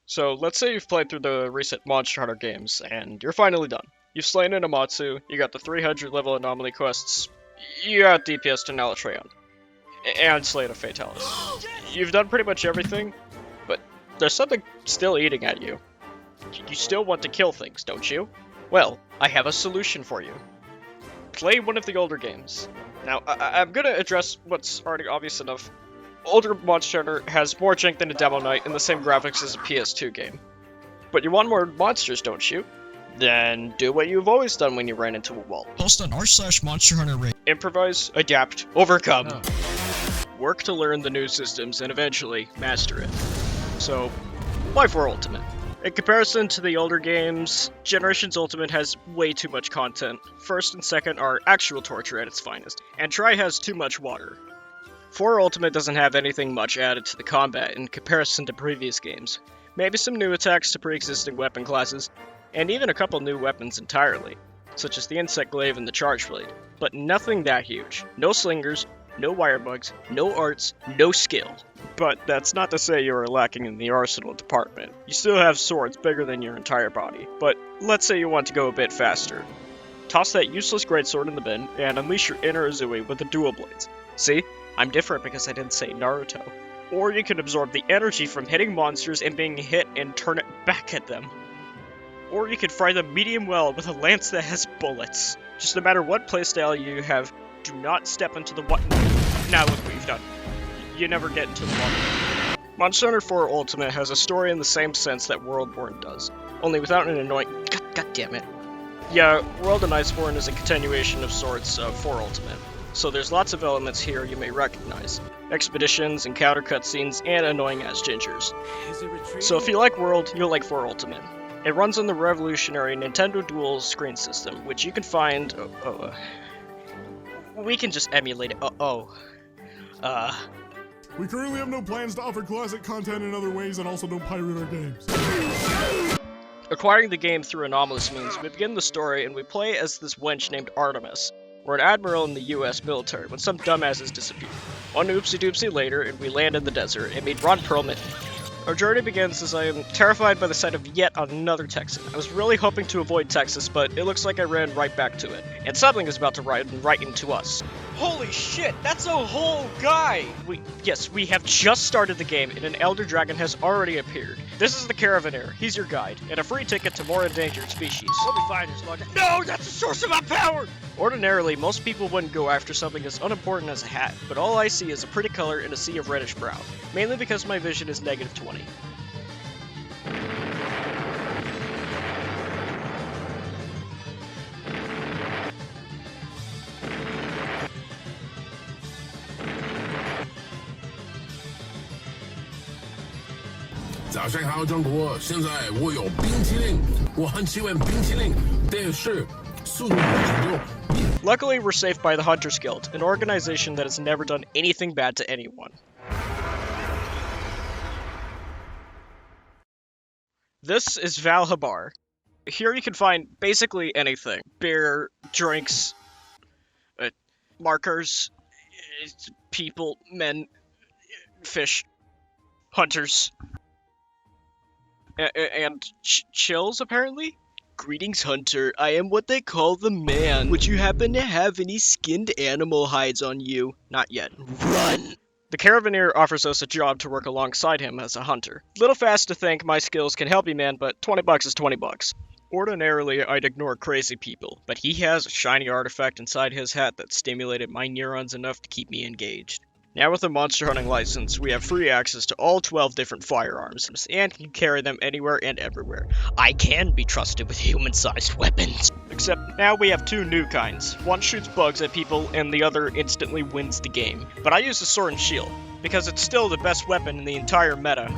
So, let's say you've played through the recent Monster Hunter games, and you're finally done. You've slain an Amatsu, you got the 300 level anomaly quests, you got DPS to Nalatreon, and slayed a Fatalis. You've done pretty much everything, but there's something still eating at you. You still want to kill things, don't you? Well, I have a solution for you. Play one of the older games. Now, I'm gonna address what's already obvious enough. Older Monster Hunter has more jank than a Demo Knight and the same graphics as a PS2 game. But you want more monsters, don't you? Then do what you've always done when you ran into a wall. Post on r/MonsterHunter. Improvise, adapt, overcome. Work to learn the new systems and eventually master it. So, Waffu Ultimate. In comparison to the older games, Generations Ultimate has way too much content. First and second are actual torture at its finest, and Tri has too much water. 4 Ultimate doesn't have anything much added to the combat in comparison to previous games. Maybe some new attacks to pre-existing weapon classes, and even a couple new weapons entirely, such as the Insect Glaive and the Charge Blade, but nothing that huge. No slingers, no wire bugs, no arts, no skill. But that's not to say you are lacking in the arsenal department. You still have swords bigger than your entire body, but let's say you want to go a bit faster. Toss that useless greatsword in the bin and unleash your inner Uzui with the dual blades. See? I'm different because I didn't say Naruto. Or you can absorb the energy from hitting monsters and being hit and turn it back at them. Or you can fry them medium well with a lance that has bullets. Just no matter what playstyle you have, do not step into the water. Now look what you've done. You never get into the water. Monster Hunter 4 Ultimate has a story in the same sense that Worldborn does, only without an annoying— God damn it. Yeah, World and Iceborne is a continuation of sorts of 4 Ultimate. So there's lots of elements here you may recognize. Expeditions, encounter cutscenes, and annoying-ass gingers. So if you like World, you'll like 4 Ultimate. It runs on the revolutionary Nintendo Dual Screen System, which you can find— we can just emulate it. We currently have no plans to offer classic content in other ways and also don't pirate our games. Acquiring the game through anomalous means, we begin the story and we play as this wench named Artemis. We're an admiral in the US military when some dumbasses disappear. One oopsie-doopsie later, and we land in the desert and meet Ron Perlman. Our journey begins as I am terrified by the sight of yet another Texan. I was really hoping to avoid Texas, but it looks like I ran right back to it. And something is about to ride right into us. Holy shit, that's a whole guy! Yes, we have just started the game, and an Elder Dragon has already appeared. This is the Caravaneer, he's your guide, and a free ticket to more endangered species. We'll be fine as long as— No, that's the source of my power! Ordinarily, most people wouldn't go after something as unimportant as a hat, but all I see is a pretty color in a sea of reddish brown, mainly because my vision is -20. Luckily, we're safe by the Hunters Guild, an organization that has never done anything bad to anyone. This is Valhabar. Here you can find basically anything. Beer, drinks, markers, people, men, fish, hunters, and chills, apparently? Greetings, Hunter. I am what they call the man. Would you happen to have any skinned animal hides on you? Not yet. Run! The Caravaneer offers us a job to work alongside him as a hunter. Little fast to think my skills can help you, man, but 20 bucks is 20 bucks. Ordinarily, I'd ignore crazy people, but he has a shiny artifact inside his hat that stimulated my neurons enough to keep me engaged. Now with a monster hunting license, we have free access to all 12 different firearms, and can carry them anywhere and everywhere. I can be trusted with human-sized weapons. Except now we have two new kinds. One shoots bugs at people, and the other instantly wins the game. But I use the sword and shield, because it's still the best weapon in the entire meta.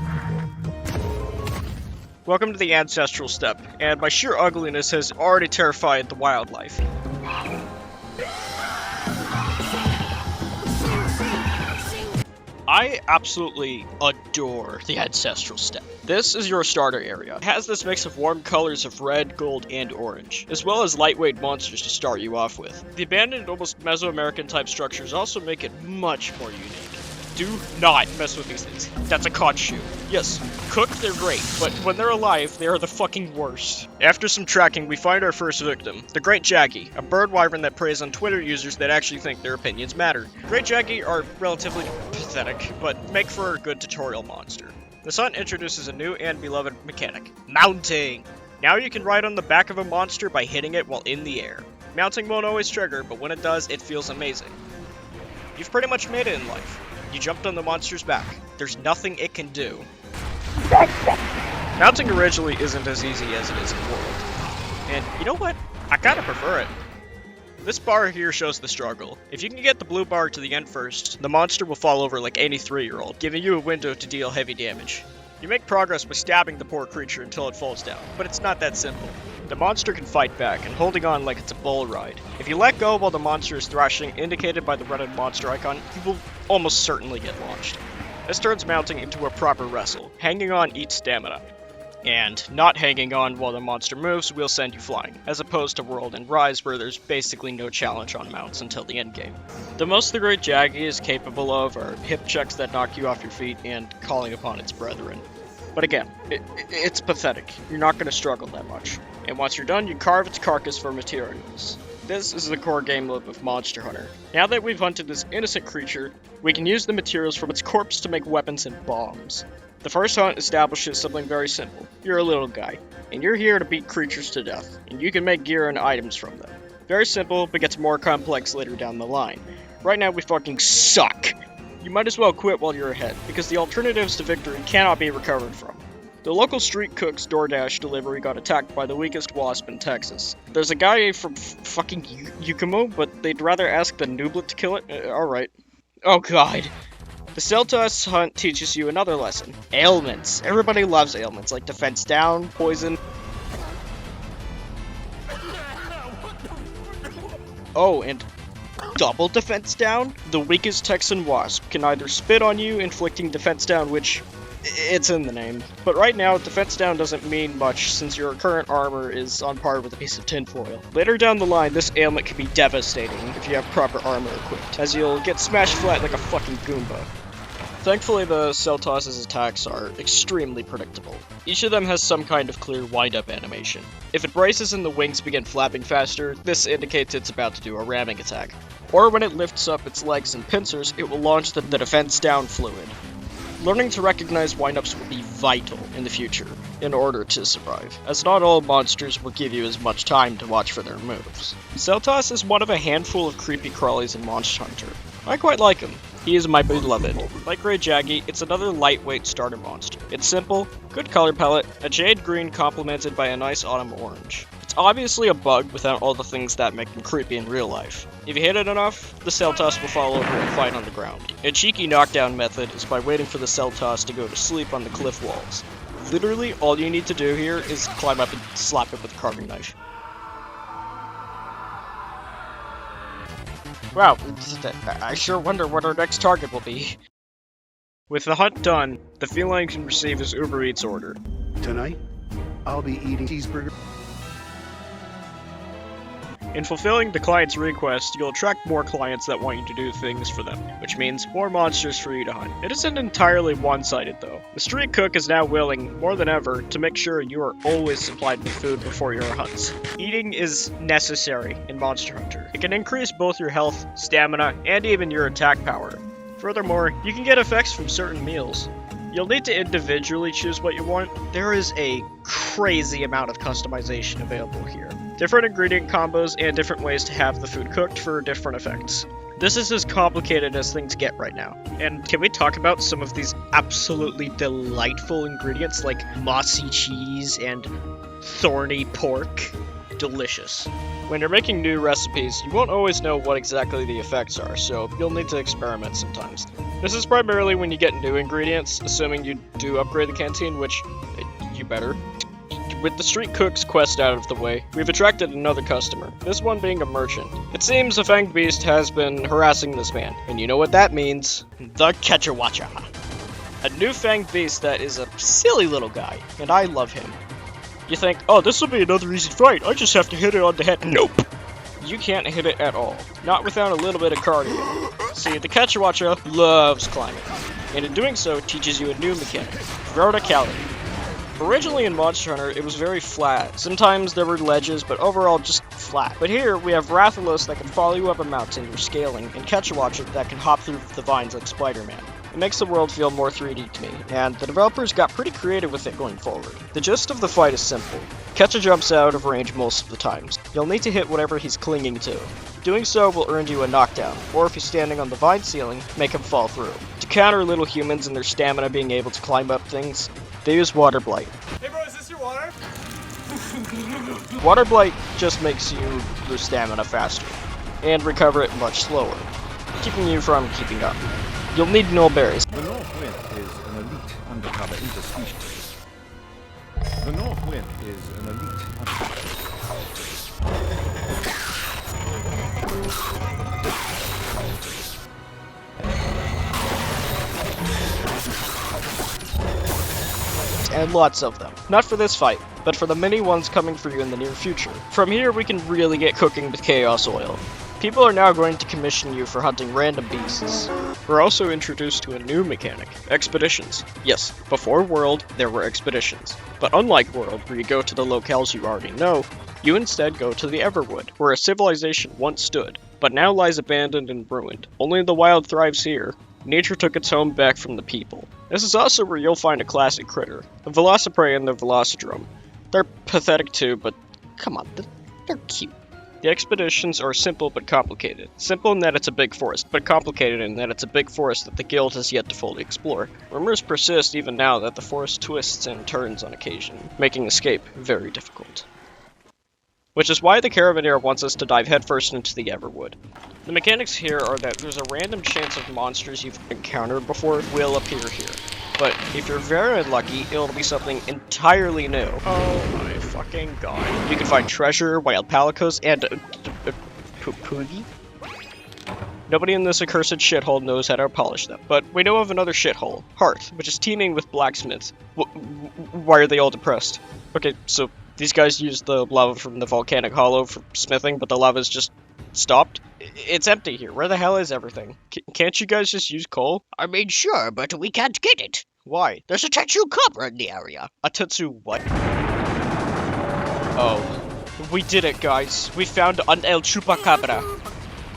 Welcome to the Ancestral Steppe, and my sheer ugliness has already terrified the wildlife. I absolutely adore the Ancestral Steppe. This is your starter area. It has this mix of warm colors of red, gold, and orange, as well as lightweight monsters to start you off with. The abandoned, almost Mesoamerican type structures also make it much more unique. Do not mess with these things. That's a cod shoe. Yes, cooked they're great, but when they're alive, they are the fucking worst. After some tracking, we find our first victim, the Great Jaggy, a bird wyvern that preys on Twitter users that actually think their opinions matter. Great Jaggy are relatively pathetic, but make for a good tutorial monster. This hunt introduces a new and beloved mechanic, mounting. Now you can ride on the back of a monster by hitting it while in the air. Mounting won't always trigger, but when it does, it feels amazing. You've pretty much made it in life. You jumped on the monster's back. There's nothing it can do. Mounting originally isn't as easy as it is in World. And you know what? I kinda prefer it. This bar here shows the struggle. If you can get the blue bar to the end first, the monster will fall over like any 3-year-old, giving you a window to deal heavy damage. You make progress by stabbing the poor creature until it falls down, but it's not that simple. The monster can fight back, and holding on like it's a bull ride. If you let go while the monster is thrashing, indicated by the red monster icon, you will almost certainly get launched. This turns mounting into a proper wrestle. Hanging on eats stamina. And not hanging on while the monster moves will send you flying, as opposed to World and Rise where there's basically no challenge on mounts until the endgame. The most the Great Jaggy is capable of are hip checks that knock you off your feet and calling upon its brethren. But again, it's pathetic. You're not going to struggle that much. And once you're done, you carve its carcass for materials. This is the core game loop of Monster Hunter. Now that we've hunted this innocent creature, we can use the materials from its corpse to make weapons and bombs. The first hunt establishes something very simple. You're a little guy, and you're here to beat creatures to death, and you can make gear and items from them. Very simple, but gets more complex later down the line. Right now we fucking suck. You might as well quit while you're ahead, because the alternatives to victory cannot be recovered from. The local street cook's DoorDash delivery got attacked by the weakest wasp in Texas. There's a guy from fucking Yukumo, but they'd rather ask the nooblet to kill it? Alright. Oh god. The Celtos hunt teaches you another lesson. Ailments. Everybody loves ailments, like defense down, poison. Oh, and double defense down? The weakest Texan wasp can either spit on you, inflicting defense down, which it's in the name. But right now, defense down doesn't mean much since your current armor is on par with a piece of tinfoil. Later down the line, this ailment can be devastating if you have proper armor equipped, as you'll get smashed flat like a fucking Goomba. Thankfully, the Celtos' attacks are extremely predictable. Each of them has some kind of clear wind-up animation. If it braces and the wings begin flapping faster, this indicates it's about to do a ramming attack. Or when it lifts up its legs and pincers, it will launch the defense down fluid. Learning to recognize windups will be vital in the future in order to survive, as not all monsters will give you as much time to watch for their moves. Celtos is one of a handful of creepy crawlies in Monster Hunter. I quite like him. He is my beloved. Like Great Jaggy, it's another lightweight starter monster. It's simple, good color palette, a jade green complemented by a nice autumn orange. It's obviously a bug without all the things that make them creepy in real life. If you hit it enough, the Celtos will fall over and fight on the ground. A cheeky knockdown method is by waiting for the Celtos to go to sleep on the cliff walls. Literally, all you need to do here is climb up and slap it with a carving knife. Wow, I sure wonder what our next target will be. With the hunt done, the feline can receive his Uber Eats order. Tonight, I'll be eating cheeseburger. In fulfilling the client's request, you'll attract more clients that want you to do things for them, which means more monsters for you to hunt. It isn't entirely one-sided though. The street cook is now willing, more than ever, to make sure you are always supplied with food before your hunts. Eating is necessary in Monster Hunter. It can increase both your health, stamina, and even your attack power. Furthermore, you can get effects from certain meals. You'll need to individually choose what you want. There is a crazy amount of customization available here. Different ingredient combos and different ways to have the food cooked for different effects. This is as complicated as things get right now. And can we talk about some of these absolutely delightful ingredients like mossy cheese and thorny pork? Delicious. When you're making new recipes, you won't always know what exactly the effects are, so you'll need to experiment sometimes. This is primarily when you get new ingredients, assuming you do upgrade the canteen, which you better. With the street cook's quest out of the way, we've attracted another customer, this one being a merchant. It seems a fanged beast has been harassing this man, and you know what that means? The Catcher-Watcher. A new fanged beast that is a silly little guy, and I love him. You think, oh, this will be another easy fight, I just have to hit it on the head. Nope! You can't hit it at all, not without a little bit of cardio. See, the Catcher-Watcher loves climbing, and in doing so, teaches you a new mechanic, verticality. Originally in Monster Hunter, it was very flat. Sometimes there were ledges, but overall just flat. But here, we have Rathalos that can follow you up a mountain you're scaling, and Catcher-Watcher that can hop through the vines like Spider-Man. It makes the world feel more 3D to me, and the developers got pretty creative with it going forward. The gist of the fight is simple. Catcher jumps out of range most of the times. You'll need to hit whatever he's clinging to. Doing so will earn you a knockdown, or if he's standing on the vine ceiling, make him fall through. To counter little humans and their stamina being able to climb up things, they use Water Blight. Hey bro, is this your water? Water Blight just makes you lose stamina faster, and recover it much slower, keeping you from keeping up. You'll need Nullberries. The North Wind is an elite undercover interspecies. The North Wind is an elite and lots of them. Not for this fight, but for the many ones coming for you in the near future. From here, we can really get cooking with Chaos Oil. People are now going to commission you for hunting random beasts. We're also introduced to a new mechanic, expeditions. Yes, before World, there were expeditions. But unlike World, where you go to the locales you already know, you instead go to the Everwood, where a civilization once stood, but now lies abandoned and ruined. Only the wild thrives here. Nature took its home back from the people. This is also where you'll find a classic critter, the Velociprey and the Velocidrome. They're pathetic too, but come on, they're cute. The expeditions are simple but complicated. Simple in that it's a big forest, but complicated in that it's a big forest that the guild has yet to fully explore. Rumors persist even now that the forest twists and turns on occasion, making escape very difficult. Which is why the Caravaneer wants us to dive headfirst into the Everwood. The mechanics here are that there's a random chance of monsters you've encountered before will appear here. But if you're very unlucky, it'll be something entirely new. Oh my fucking god. You can find treasure, wild palicos, and Pugi? Nobody in this accursed shithole knows how to polish them. But we know of another shithole, Harth, which is teeming with blacksmiths. Why are they all depressed? Okay, so these guys use the lava from the volcanic hollow for smithing, but the lava's just stopped? It's empty here. Where the hell is everything? Can't you guys just use coal? I mean, sure, but we can't get it. Why? There's a Tetsu copper in the area. A Tetsu what? Oh. We did it, guys. We found an El Chupacabra.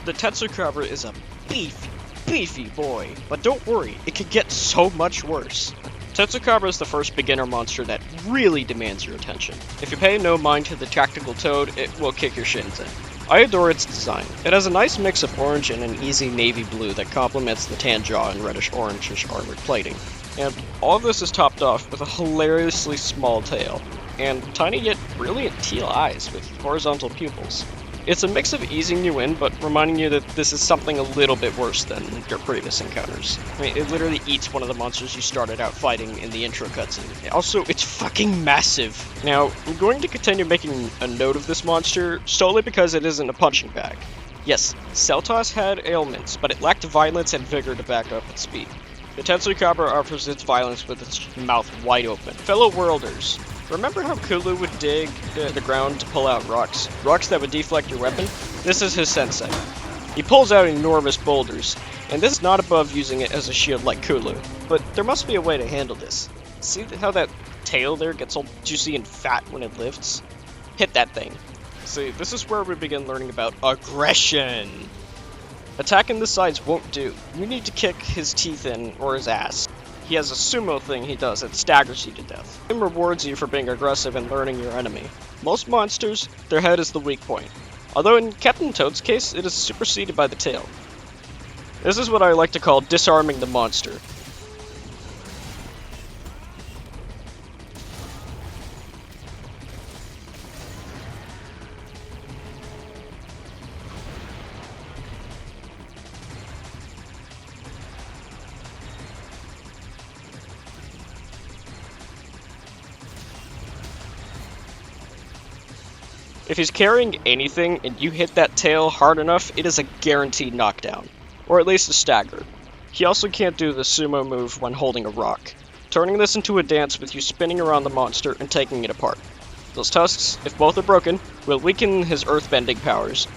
The Tetsu copper is a beefy boy. But don't worry, it could get so much worse. Tetsukabra is the first beginner monster that really demands your attention. If you pay no mind to the tactical toad, it will kick your shins in. I adore its design. It has a nice mix of orange and an easy navy blue that complements the tan jaw and reddish-orangish armored plating. And all of this is topped off with a hilariously small tail, and tiny yet brilliant teal eyes with horizontal pupils. It's a mix of easing you in, but reminding you that this is something a little bit worse than your previous encounters. I mean, it literally eats one of the monsters you started out fighting in the intro cutscene. Also, it's fucking massive. Now, I'm going to continue making a note of this monster, solely because it isn't a punching bag. Yes, Celtos had ailments, but it lacked violence and vigor to back up its speed. The Tetsukabra offers its violence with its mouth wide open. Fellow worlders, Remember how Kulu would dig the ground to pull out rocks? Rocks that would deflect your weapon? This is his sensei. He pulls out enormous boulders, and this is not above using it as a shield like Kulu. But there must be a way to handle this. See how that tail there gets all juicy and fat when it lifts? Hit that thing. See, this is where we begin learning about aggression. Attacking the sides won't do. You need to kick his teeth in or his ass. He has a sumo thing he does that staggers you to death. It rewards you for being aggressive and learning your enemy. Most monsters, their head is the weak point. Although in Captain Toad's case, it is superseded by the tail. This is what I like to call disarming the monster. If he's carrying anything and you hit that tail hard enough, it is a guaranteed knockdown. Or at least a stagger. He also can't do the sumo move when holding a rock, turning this into a dance with you spinning around the monster and taking it apart. Those tusks, if both are broken, will weaken his earthbending powers.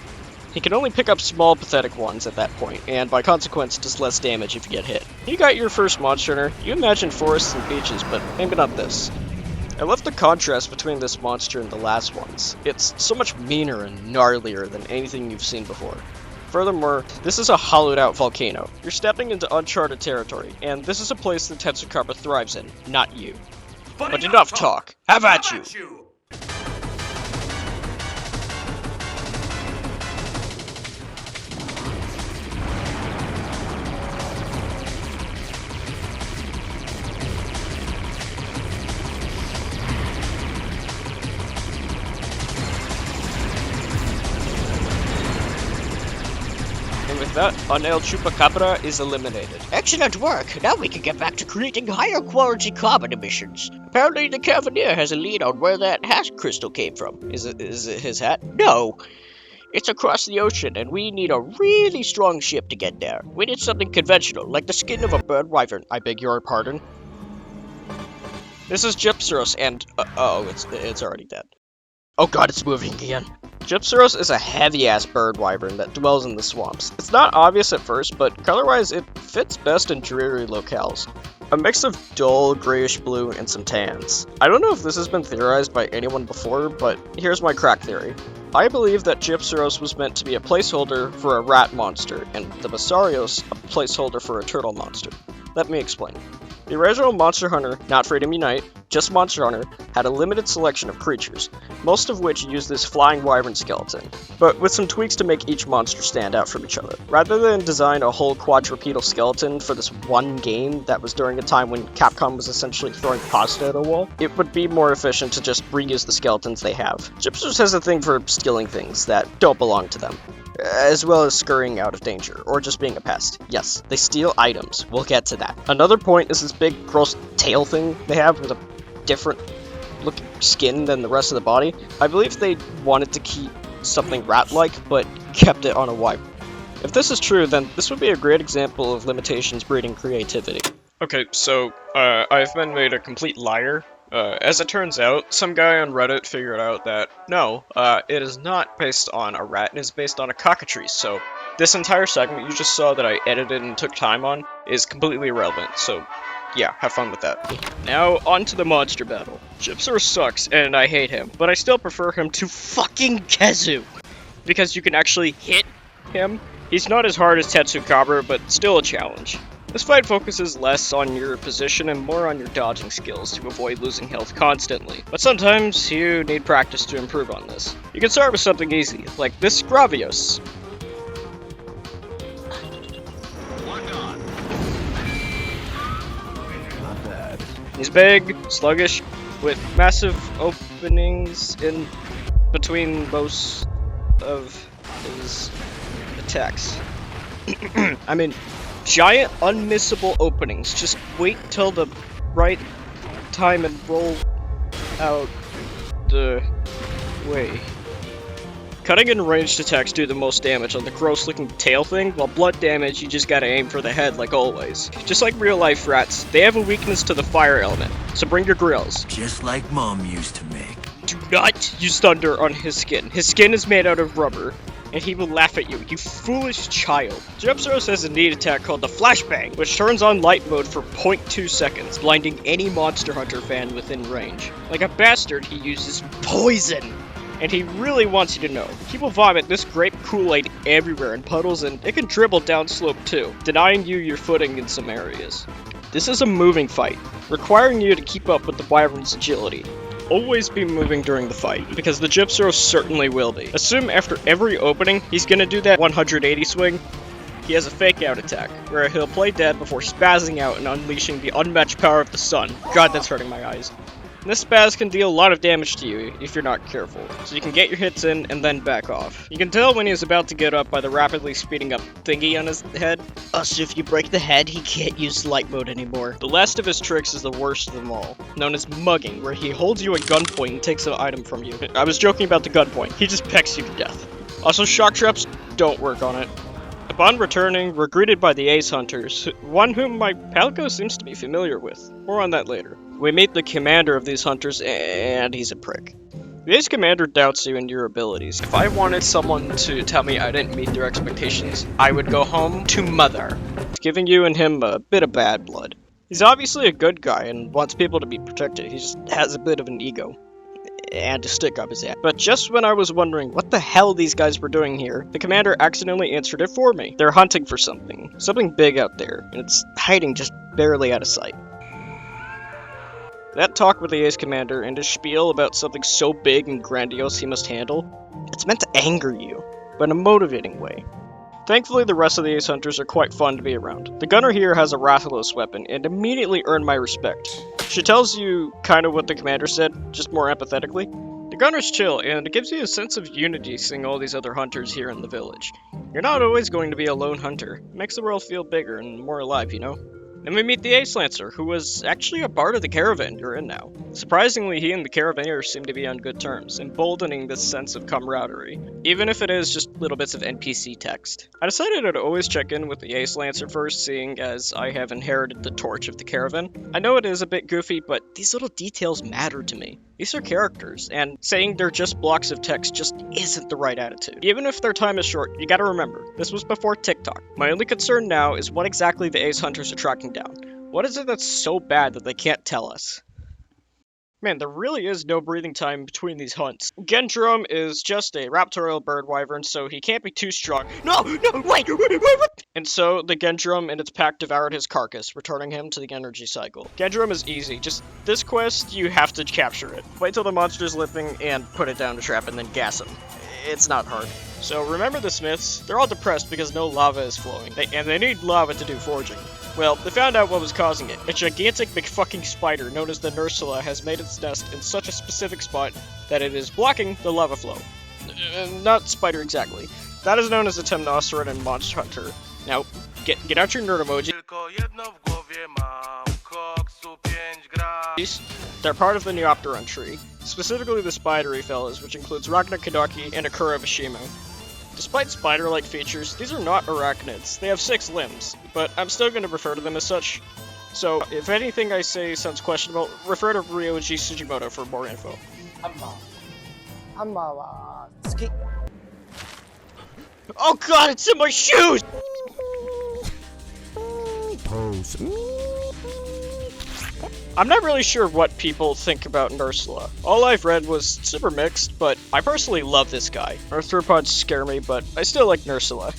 He can only pick up small pathetic ones at that point, and by consequence does less damage if you get hit. You got your first Monster Hunter, you imagined forests and beaches, but maybe not this. I love the contrast between this monster and the last ones. It's so much meaner and gnarlier than anything you've seen before. Furthermore, this is a hollowed out volcano. You're stepping into uncharted territory, and this is a place that Tetsukaba thrives in, not you. But enough talk. Have at you! That unnailed chupacabra is eliminated. Excellent work. Now we can get back to creating higher quality carbon emissions. Apparently the Cavalier has a lead on where that hat crystal came from. Is it his hat? No. It's across the ocean, and we need a really strong ship to get there. We need something conventional, like the skin of a bird wyvern. I beg your pardon? This is Gypseros, and it's already dead. Oh god, it's moving again. Gypseros is a heavy-ass bird wyvern that dwells in the swamps. It's not obvious at first, but color-wise it fits best in dreary locales. A mix of dull grayish blue and some tans. I don't know if this has been theorized by anyone before, but here's my crack theory. I believe that Gypseros was meant to be a placeholder for a rat monster, and the Basarios a placeholder for a turtle monster. Let me explain. The original Monster Hunter, not Freedom Unite, just Monster Hunter, had a limited selection of creatures, most of which used this flying wyvern skeleton, but with some tweaks to make each monster stand out from each other. Rather than design a whole quadrupedal skeleton for this one game that was during a time when Capcom was essentially throwing pasta at a wall, it would be more efficient to just reuse the skeletons they have. Gypseros has a thing for stealing things that don't belong to them, as well as scurrying out of danger, or just being a pest. Yes, they steal items. We'll get to that. Another point is this big, gross tail thing they have with a different looking skin than the rest of the body. I believe they wanted to keep something rat-like, but kept it on a wyvern. If this is true, then this would be a great example of limitations breeding creativity. Okay, so, I've been made a complete liar. As it turns out, some guy on Reddit figured out that, no, it is not based on a rat, it is based on a cockatrice, so this entire segment you just saw that I edited and took time on is completely irrelevant, so yeah, have fun with that. Now, on to the monster battle. Gypseros sucks, and I hate him, but I still prefer him to fucking Kezu, because you can actually hit him. He's not as hard as Tetsukaba, but still a challenge. This fight focuses less on your position and more on your dodging skills to avoid losing health constantly, but sometimes you need practice to improve on this. You can start with something easy, like this Gravios. Not bad. He's big, sluggish, with massive openings in between most of his attacks. I mean, giant, unmissable openings. Just wait till the right time and roll out the way. Cutting and ranged attacks do the most damage on the gross looking tail thing, while blunt damage you just gotta aim for the head like always. Just like real life rats, they have a weakness to the fire element, so bring your grills. Just like Mom used to make. Do not use thunder on his skin. His skin is made out of rubber, and he will laugh at you, you foolish child. Jump-Zeros has a neat attack called the Flashbang, which turns on light mode for 0.2 seconds, blinding any Monster Hunter fan within range. Like a bastard, he uses poison! And he really wants you to know, he will vomit this grape Kool-Aid everywhere in puddles, and it can dribble downslope too, denying you your footing in some areas. This is a moving fight, requiring you to keep up with the Wyvern's agility. Always be moving during the fight, because the Gypsero certainly will be. Assume after every opening, he's gonna do that 180 swing. He has a fake out attack, where he'll play dead before spazzing out and unleashing the unmatched power of the sun. God, that's hurting my eyes. This spaz can deal a lot of damage to you if you're not careful, so you can get your hits in and then back off. You can tell when he's about to get up by the rapidly speeding up thingy on his head. Also, if you break the head, he can't use light mode anymore. The last of his tricks is the worst of them all, known as mugging, where he holds you at gunpoint and takes an item from you. I was joking about the gunpoint, he just pecks you to death. Also, shock traps don't work on it. Upon returning, we're greeted by the Ace Hunters, one whom my Palico seems to be familiar with. More on that later. We meet the commander of these hunters, and he's a prick. The Ace Commander doubts you and your abilities. If I wanted someone to tell me I didn't meet their expectations, I would go home to Mother, giving you and him a bit of bad blood. He's obviously a good guy and wants people to be protected, he just has a bit of an ego. And a stick up his ass. But just when I was wondering what the hell these guys were doing here, the commander accidentally answered it for me. They're hunting for something. Something big out there, and it's hiding just barely out of sight. That talk with the Ace Commander and his spiel about something so big and grandiose he must handle, it's meant to anger you, but in a motivating way. Thankfully, the rest of the Ace Hunters are quite fun to be around. The gunner here has a Rathalos weapon, and immediately earned my respect. She tells you kind of what the commander said, just more empathetically. The gunner's chill, and it gives you a sense of unity seeing all these other hunters here in the village. You're not always going to be a lone hunter. It makes the world feel bigger and more alive, you know? Then we meet the Ace Lancer, who was actually a part of the caravan you're in now. Surprisingly, he and the caravaneers seem to be on good terms, emboldening this sense of camaraderie, even if it is just little bits of NPC text. I decided I'd always check in with the Ace Lancer first, seeing as I have inherited the torch of the caravan. I know it is a bit goofy, but these little details matter to me. These are characters, and saying they're just blocks of text just isn't the right attitude. Even if their time is short, you gotta remember, this was before TikTok. My only concern now is what exactly the Ace Hunters are tracking down. What is it that's so bad that they can't tell us? Man, there really is no breathing time between these hunts. Gendrum is just a raptorial bird wyvern, so he can't be too strong. No, wait! And so, the Gendrum and its pack devoured his carcass, returning him to the energy cycle. Gendrum is easy, just this quest, you have to capture it. Wait till the monster's living and put it down to trap and then gas him. It's not hard. So remember the Smiths? They're all depressed because no lava is flowing, and they need lava to do forging. Well, they found out what was causing it. A gigantic McFucking spider known as the Nursula has made its nest in such a specific spot that it is blocking the lava flow. Not spider exactly. That is known as a Temnoceran in Monster Hunter. Now, get out your nerd emoji. They're part of the Neopteron tree, specifically the spidery fellas, which includes Ragnar Kadaki and Akura Vishimo. Despite spider-like features, these are not arachnids. They have 6 limbs, but I'm still going to refer to them as such. So, if anything I say sounds questionable, refer to Ryoji Sugimoto for more info. Oh god, it's in my shoes! I'm not really sure what people think about Nursula. All I've read was super mixed, but I personally love this guy. Arthropods scare me, but I still like Nursula.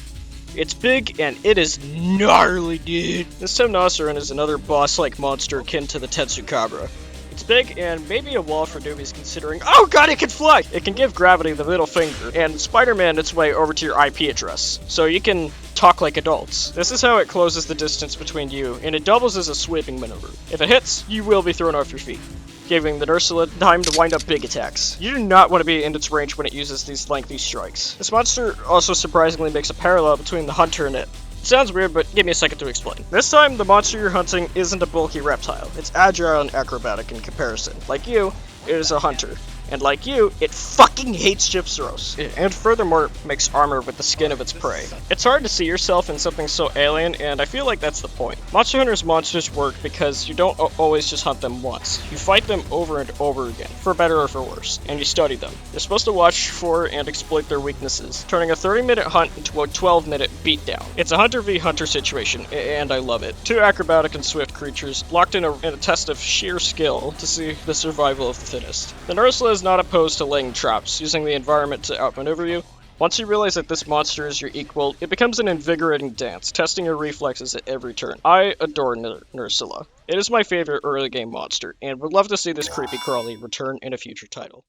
It's big, and it is gnarly, dude. This Temnoceran is another boss-like monster akin to the Tetsukabra. It's big, and maybe a wall for newbies considering— oh god, it can fly! It can give gravity the middle finger, and Spider-Man its way over to your IP address, so you can talk like adults. This is how it closes the distance between you, and it doubles as a sweeping maneuver. If it hits, you will be thrown off your feet, giving the Nursula time to wind up big attacks. You do not want to be in its range when it uses these lengthy strikes. This monster also surprisingly makes a parallel between the hunter and it. It sounds weird, but give me a second to explain. This time, the monster you're hunting isn't a bulky reptile. It's agile and acrobatic in comparison. Like you, it is a hunter. And like you, it fucking hates Gypseros. And furthermore, makes armor with the skin of its prey. It's hard to see yourself in something so alien, and I feel like that's the point. Monster Hunter's monsters work because you don't always just hunt them once. You fight them over and over again, for better or for worse, and you study them. You're supposed to watch for and exploit their weaknesses, turning a 30-minute hunt into a 12-minute beatdown. It's a hunter v hunter situation, and I love it. Two acrobatic and swift creatures, locked in a test of sheer skill to see the survival of the fittest. The Nursula is not opposed to laying traps, using the environment to outmaneuver you. Once you realize that this monster is your equal, it becomes an invigorating dance, testing your reflexes at every turn. I adore Nursula. It is my favorite early game monster, and would love to see this creepy crawly return in a future title.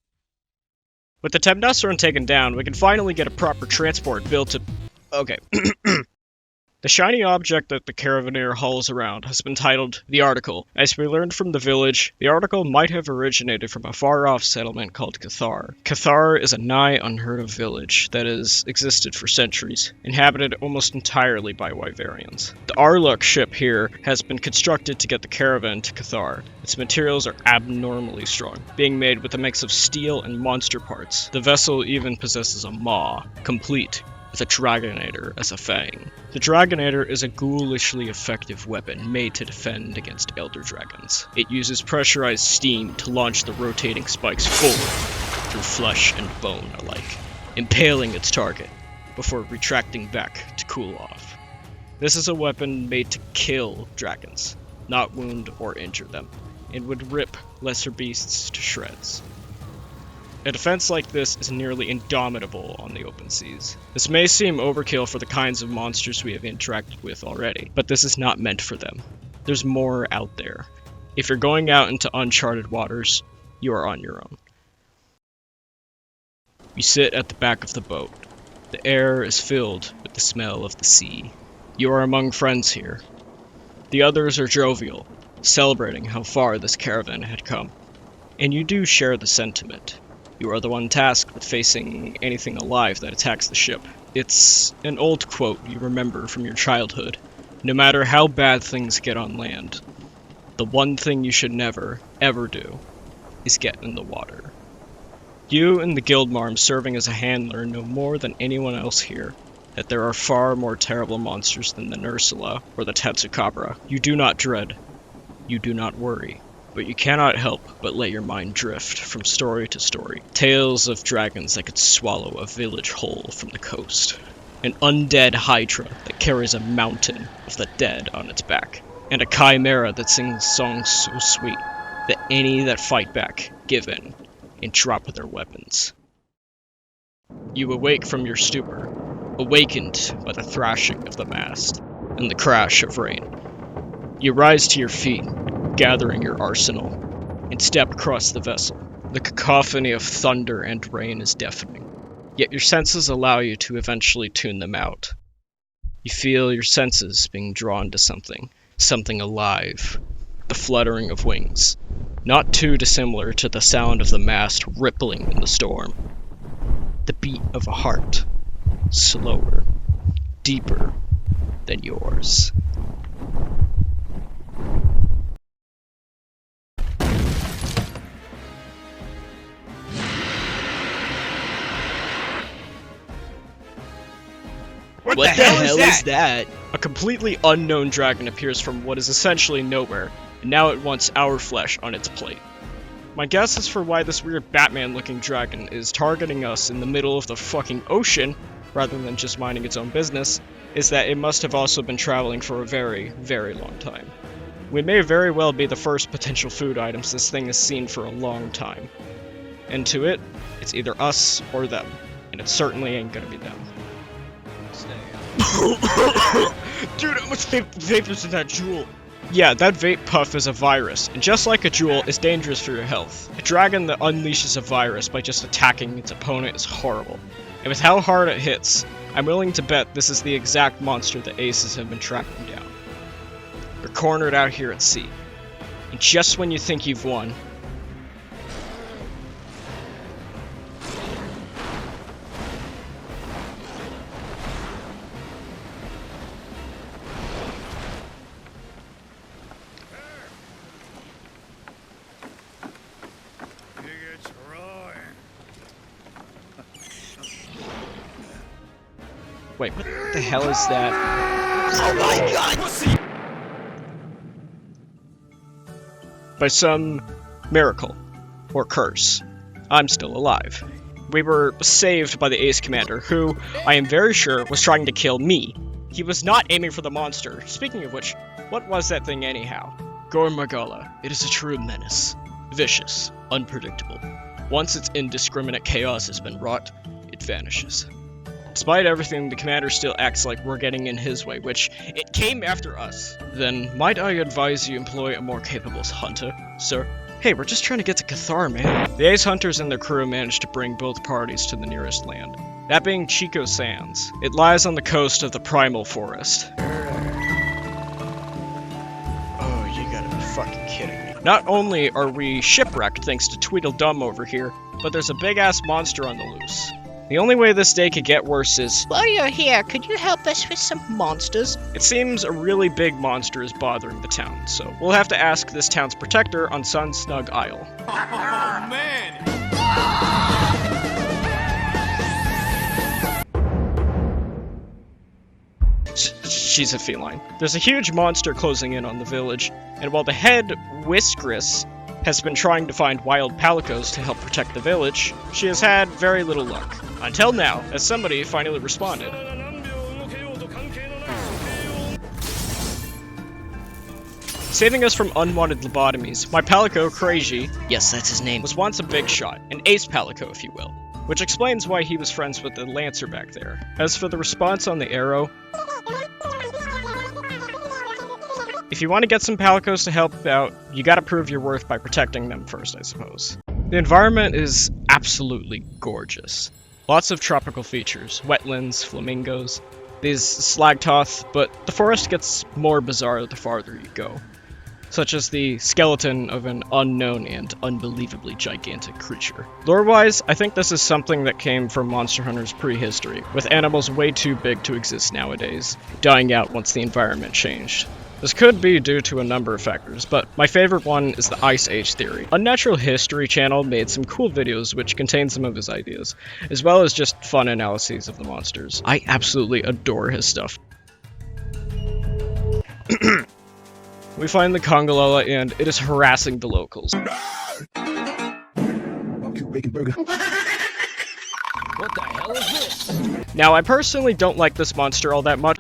With the Temnoceron taken down, we can finally get a proper transport built to... Okay. The shiny object that the Caravaneer hauls around has been titled The Article. As we learned from the village, the Article might have originated from a far-off settlement called Cathar. Cathar is a nigh unheard-of village that has existed for centuries, inhabited almost entirely by Wyverians. The Arluk ship here has been constructed to get the caravan to Cathar. Its materials are abnormally strong, being made with a mix of steel and monster parts. The vessel even possesses a maw, complete with a Dragonator as a fang. The Dragonator is a ghoulishly effective weapon made to defend against Elder Dragons. It uses pressurized steam to launch the rotating spikes forward through flesh and bone alike, impaling its target before retracting back to cool off. This is a weapon made to kill dragons, not wound or injure them, and would rip lesser beasts to shreds. A defense like this is nearly indomitable on the open seas. This may seem overkill for the kinds of monsters we have interacted with already, but this is not meant for them. There's more out there. If you're going out into uncharted waters, you are on your own. You sit at the back of the boat. The air is filled with the smell of the sea. You are among friends here. The others are jovial, celebrating how far this caravan had come. And you do share the sentiment. You are the one tasked with facing anything alive that attacks the ship. It's an old quote you remember from your childhood. No matter how bad things get on land, the one thing you should never, ever do is get in the water. You and the Guildmarm serving as a handler know more than anyone else here that there are far more terrible monsters than the Nursula or the Tetsukabra. You do not dread. You do not worry. But you cannot help but let your mind drift from story to story. Tales of dragons that could swallow a village whole from the coast. An undead hydra that carries a mountain of the dead on its back. And a chimera that sings songs so sweet that any that fight back give in and drop their weapons. You awake from your stupor, awakened by the thrashing of the mast and the crash of rain. You rise to your feet, gathering your arsenal, and step across the vessel. The cacophony of thunder and rain is deafening, yet your senses allow you to eventually tune them out. You feel your senses being drawn to something alive, the fluttering of wings, not too dissimilar to the sound of the mast rippling in the storm. The beat of a heart, slower, deeper than yours. What the hell is that? A completely unknown dragon appears from what is essentially nowhere, and now it wants our flesh on its plate. My guess is for why this weird Batman-looking dragon is targeting us in the middle of the fucking ocean, rather than just minding its own business, is that it must have also been traveling for a very, very long time. We may very well be the first potential food items this thing has seen for a long time. And to it, it's either us or them, and it certainly ain't gonna be them. Dude, how much vapor's in that jewel? Yeah, that vape puff is a virus, and just like a jewel, is dangerous for your health. A dragon that unleashes a virus by just attacking its opponent is horrible. And with how hard it hits, I'm willing to bet this is the exact monster the Aces have been tracking down. You're cornered out here at sea, and just when you think you've won, It's right. Wait, what the hell is that? Oh my god! By some miracle or curse, I'm still alive. We were saved by the Ace Commander, who, I am very sure, was trying to kill me. He was not aiming for the monster. Speaking of which, what was that thing anyhow? Gormagala. It is a true menace. Vicious, unpredictable. Once its indiscriminate chaos has been wrought, it vanishes. Despite everything, the commander still acts like we're getting in his way, which, it came after us. Then, might I advise you employ a more capable hunter, sir? Hey, we're just trying to get to Cathar, man. The Ace Hunters and their crew managed to bring both parties to the nearest land. That being Chico Sands. It lies on the coast of the Primal Forest. Oh, you gotta be fucking kidding me. Not only are we shipwrecked thanks to Tweedledum over here, but there's a big-ass monster on the loose. The only way this day could get worse is, While you're here, could you help us with some monsters? it seems a really big monster is bothering the town, so we'll have to ask this town's protector on Sun Snug Isle. Oh, man! She's a feline. There's a huge monster closing in on the village, and while the head Whiskerous has been trying to find wild palicos to help protect the village, she has had very little luck. Until now, as somebody finally responded. Saving us from unwanted lobotomies, my palico, Crazy, yes, that's his name, was once a big shot, an ace palico if you will, which explains why he was friends with the Lancer back there. As for the response on the arrow, if you want to get some palicos to help out, you gotta prove your worth by protecting them first, I suppose. The environment is absolutely gorgeous. Lots of tropical features, wetlands, flamingos, these slagtoth, but the forest gets more bizarre the farther you go, such as the skeleton of an unknown and unbelievably gigantic creature. Lore-wise, I think this is something that came from Monster Hunter's prehistory, with animals way too big to exist nowadays, dying out once the environment changed. This could be due to a number of factors, but my favorite one is the Ice Age theory. Unnatural History channel made some cool videos which contain some of his ideas, as well as just fun analyses of the monsters. I absolutely adore his stuff. We find the Congalala and it is harassing the locals. What the hell is this? Now, I personally don't like this monster all that much,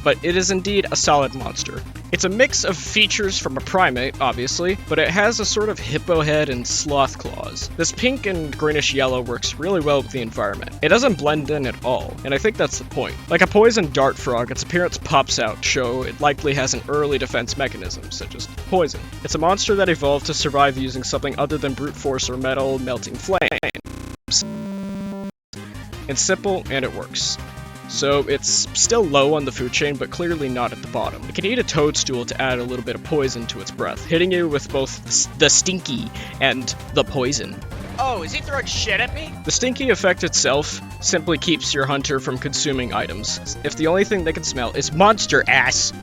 but it is indeed a solid monster. It's a mix of features from a primate, obviously, but it has a sort of hippo head and sloth claws. This pink and greenish yellow works really well with the environment. It doesn't blend in at all, and I think that's the point. Like a poison dart frog, its appearance pops out to show it likely has an early defense mechanism, such as poison. It's a monster that evolved to survive using something other than brute force or metal melting flames. It's simple, and it works. So it's still low on the food chain, but clearly not at the bottom. It can eat a toadstool to add a little bit of poison to its breath, hitting you with both the stinky and the poison. Oh, is he throwing shit at me? The stinky effect itself simply keeps your hunter from consuming items, if the only thing they can smell is monster ass.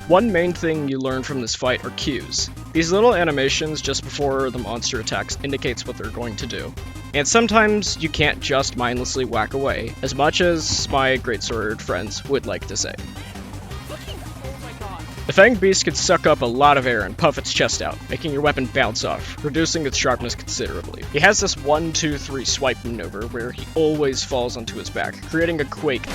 One main thing you learn from this fight are cues. These little animations just before the monster attacks indicates what they're going to do. And sometimes you can't just mindlessly whack away, as much as my greatsword friends would like to say. The fanged beast can suck up a lot of air and puff its chest out, making your weapon bounce off, reducing its sharpness considerably. He has this 1-2-3 swipe maneuver where he always falls onto his back, creating a quake.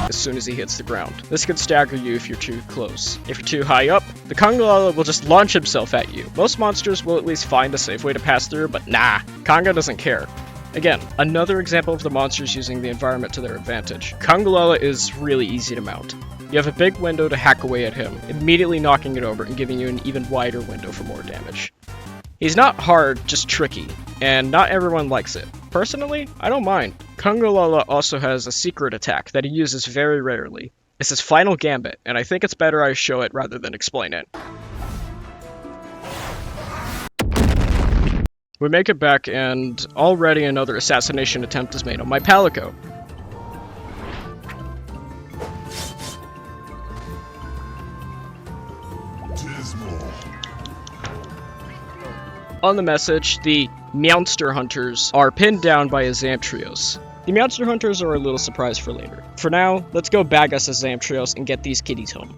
As soon as he hits the ground. This could stagger you if you're too close. If you're too high up, the Congalala will just launch himself at you. Most monsters will at least find a safe way to pass through, but nah, Conga doesn't care. Again, another example of the monsters using the environment to their advantage. Congalala is really easy to mount. You have a big window to hack away at him, immediately knocking it over and giving you an even wider window for more damage. He's not hard, just tricky, and not everyone likes it. Personally, I don't mind. Congalala also has a secret attack that he uses very rarely. It's his final gambit, and I think it's better I show it rather than explain it. We make it back, and already another assassination attempt is made on my Palico. Dismal. On the message, the Monster Hunters are pinned down by a Zamtrios. The Monster Hunters are a little surprise for later. For now, let's go bag us a Zamtrios and get these kitties home.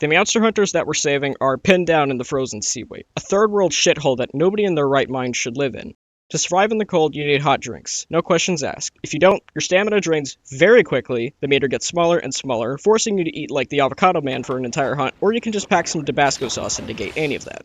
The Monster Hunters that we're saving are pinned down in the frozen seaway, a third world shithole that nobody in their right mind should live in. To survive in the cold, you need hot drinks. No questions asked. If you don't, your stamina drains very quickly, the meter gets smaller and smaller, forcing you to eat like the Avocado Man for an entire hunt, or you can just pack some Tabasco sauce and negate any of that.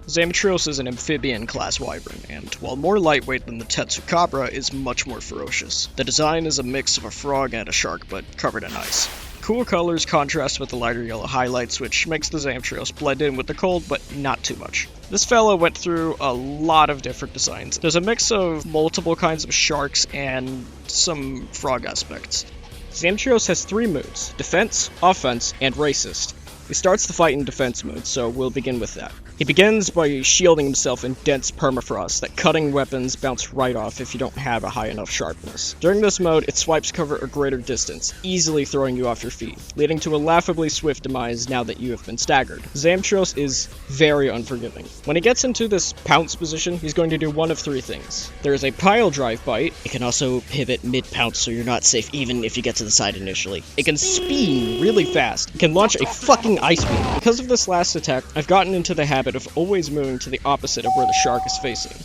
Zamtrios is an amphibian class wyvern, and while more lightweight than the Tetsukabra, is much more ferocious. The design is a mix of a frog and a shark, but covered in ice. Cool colors contrast with the lighter yellow highlights, which makes the Zamtrios blend in with the cold, but not too much. This fellow went through a lot of different designs. There's a mix of multiple kinds of sharks and some frog aspects. Zamtrios has 3 moods: defense, offense, and racist. He starts the fight in defense mode, so we'll begin with that. He begins by shielding himself in dense permafrost that cutting weapons bounce right off if you don't have a high enough sharpness. During this mode, its swipes cover a greater distance, easily throwing you off your feet, leading to a laughably swift demise now that you have been staggered. Zamtrios is very unforgiving. When he gets into this pounce position, he's going to do one of 3 things. There is a pile drive bite. It can also pivot mid-pounce so you're not safe even if you get to the side initially. It can spin really fast. It can launch a fucking ice beam. Because of this last attack, I've gotten into the habit of always moving to the opposite of where the shark is facing,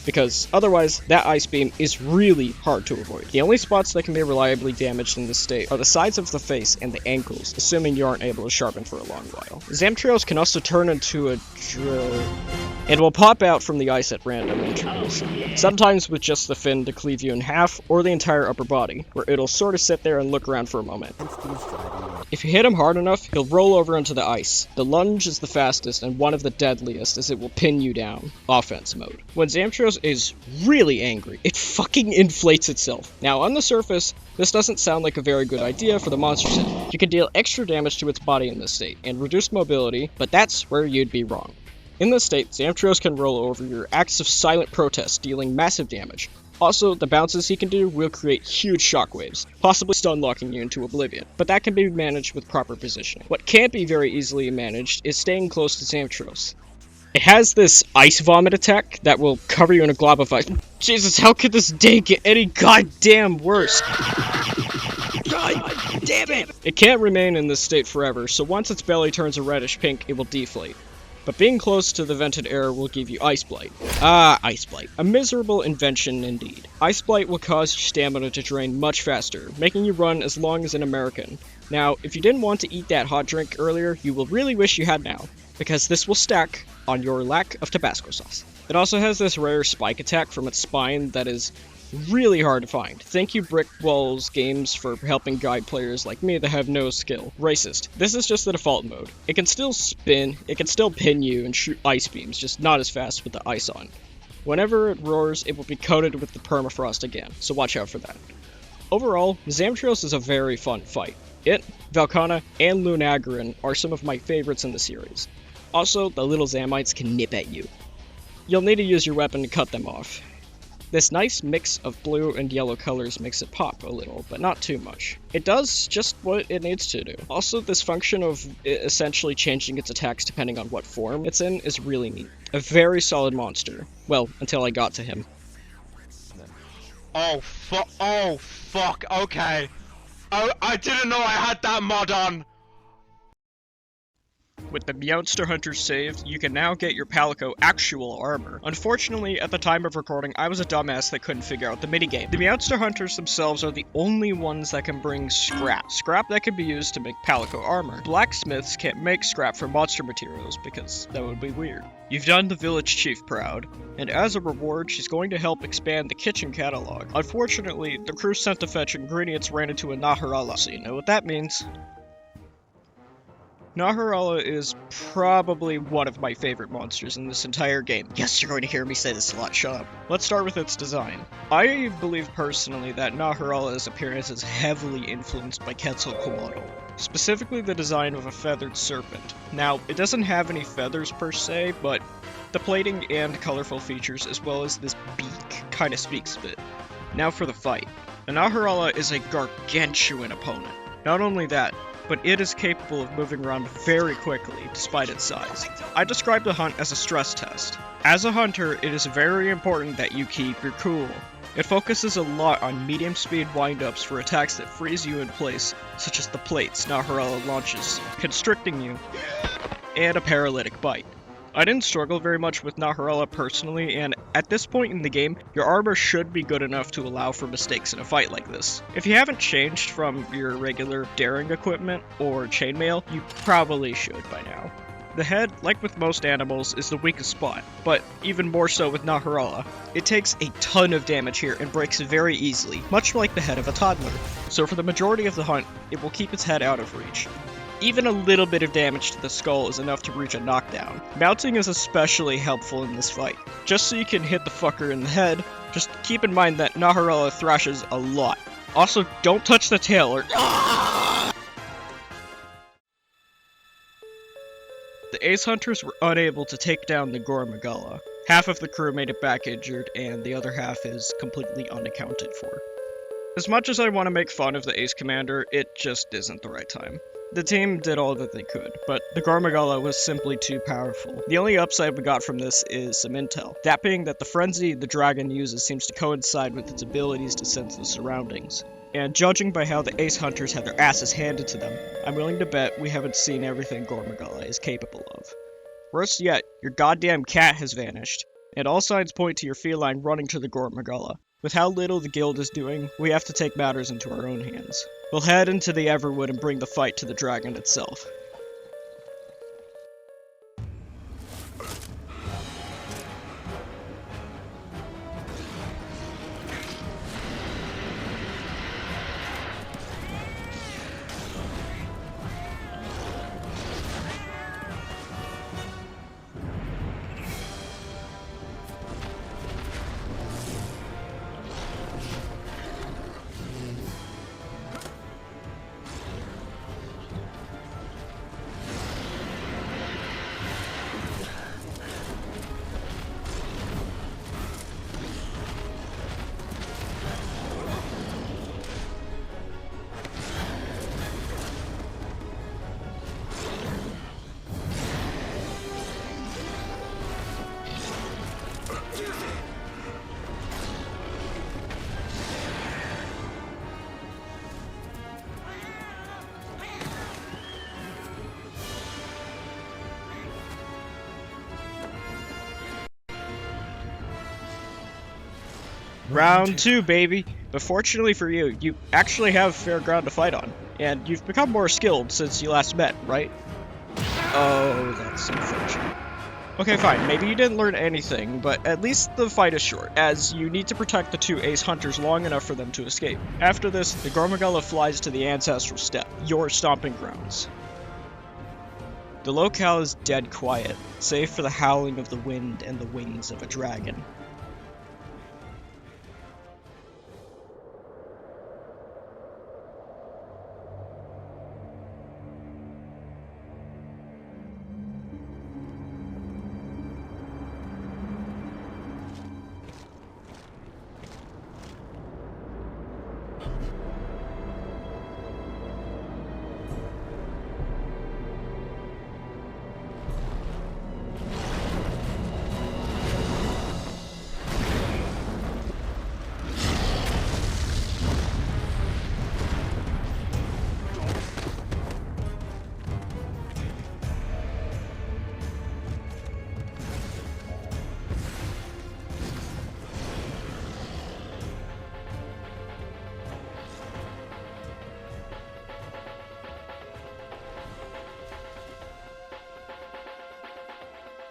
because otherwise that ice beam is really hard to avoid. The only spots that can be reliably damaged in this state are the sides of the face and the ankles, assuming you aren't able to sharpen for a long while. Zamtrios can also turn into a drill and will pop out from the ice at random intervals, sometimes with just the fin to cleave you in half, or the entire upper body, where it'll sort of sit there and look around for a moment. If you hit him hard enough, he'll roll over into the ice. The lunge is the fastest and one of the deadliest, as it will pin you down. Offense mode. When Zamtrios is really angry, it fucking inflates itself. Now, on the surface, this doesn't sound like a very good idea for the monster set. You can deal extra damage to its body in this state, and reduce mobility, but that's where you'd be wrong. In this state, Zamtrios can roll over your acts of silent protest, dealing massive damage. Also, the bounces he can do will create huge shockwaves, possibly stun-locking you into oblivion, but that can be managed with proper positioning. What can't be very easily managed is staying close to Zamtrios. It has this ice vomit attack that will cover you in a glob of ice. Jesus, how could this day get any goddamn worse? God damn it! It can't remain in this state forever, so once its belly turns a reddish pink, it will deflate. But being close to the vented air will give you Ice Blight. Ice Blight. A miserable invention indeed. Ice Blight will cause your stamina to drain much faster, making you run as long as an American. Now, if you didn't want to eat that hot drink earlier, you will really wish you had now, because this will stack on your lack of Tabasco sauce. It also has this rare spike attack from its spine that is really hard to find. Thank you Brick Walls Games for helping guide players like me that have no skill. Racist. This is just the default mode. It can still spin, it can still pin you and shoot ice beams, just not as fast with the ice on. Whenever it roars, it will be coated with the permafrost again, so watch out for that. Overall, Zamtrios is a very fun fight. It, Valkana, and Lunagrin are some of my favorites in the series. Also, the little Zamites can nip at you. You'll need to use your weapon to cut them off. This nice mix of blue and yellow colors makes it pop a little, but not too much. It does just what it needs to do. Also, this function of essentially changing its attacks depending on what form it's in is really neat. A very solid monster. Well, until I got to him. Oh fuck, okay. Oh, I didn't know I had that mod on. With the MonsterHunter saved, you can now get your Palico actual armor. Unfortunately, at the time of recording, I was a dumbass that couldn't figure out the minigame. The MonsterHunters themselves are the only ones that can bring scrap. Scrap that can be used to make Palico armor. Blacksmiths can't make scrap from monster materials because that would be weird. You've done the village chief proud, and as a reward, she's going to help expand the kitchen catalog. Unfortunately, the crew sent to fetch ingredients ran into a Naharala, so you know what that means. Naharala is probably one of my favorite monsters in this entire game. Yes, you're going to hear me say this a lot, shut up. Let's start with its design. I believe personally that Naharala's appearance is heavily influenced by Quetzalcoatl, specifically the design of a feathered serpent. Now, it doesn't have any feathers per se, but the plating and colorful features as well as this beak kinda speaks of it. Now for the fight. The Naharala is a gargantuan opponent. Not only that, but it is capable of moving around very quickly despite its size. I describe the hunt as a stress test. As a hunter, it is very important that you keep your cool. It focuses a lot on medium speed windups for attacks that freeze you in place, such as the plates Naharala launches, constricting you, and a paralytic bite. I didn't struggle very much with Naharala personally, and at this point in the game, your armor should be good enough to allow for mistakes in a fight like this. If you haven't changed from your regular daring equipment or chainmail, you probably should by now. The head, like with most animals, is the weakest spot, but even more so with Naharala. It takes a ton of damage here and breaks very easily, much like the head of a toddler. So for the majority of the hunt, it will keep its head out of reach. Even a little bit of damage to the skull is enough to reach a knockdown. Mounting is especially helpful in this fight. Just so you can hit the fucker in the head, just keep in mind that Naharala thrashes a lot. Also, don't touch the tail or... The Ace Hunters were unable to take down the Gormagala. Half of the crew made it back injured, and the other half is completely unaccounted for. As much as I want to make fun of the Ace Commander, it just isn't the right time. The team did all that they could, but the Gormagala was simply too powerful. The only upside we got from this is some intel, that being that the frenzy the dragon uses seems to coincide with its abilities to sense the surroundings. And judging by how the Ace Hunters had their asses handed to them, I'm willing to bet we haven't seen everything Gormagala is capable of. Worse yet, your goddamn cat has vanished, and all signs point to your feline running to the Gormagala. With how little the guild is doing, we have to take matters into our own hands. We'll head into the Everwood and bring the fight to the dragon itself. Round 2, baby! But fortunately for you, you actually have fair ground to fight on. And you've become more skilled since you last met, right? Oh, that's unfortunate. Okay, fine, maybe you didn't learn anything, but at least the fight is short, as you need to protect the two Ace Hunters long enough for them to escape. After this, the Gormagala flies to the Ancestral Steppe, your stomping grounds. The locale is dead quiet, save for the howling of the wind and the wings of a dragon.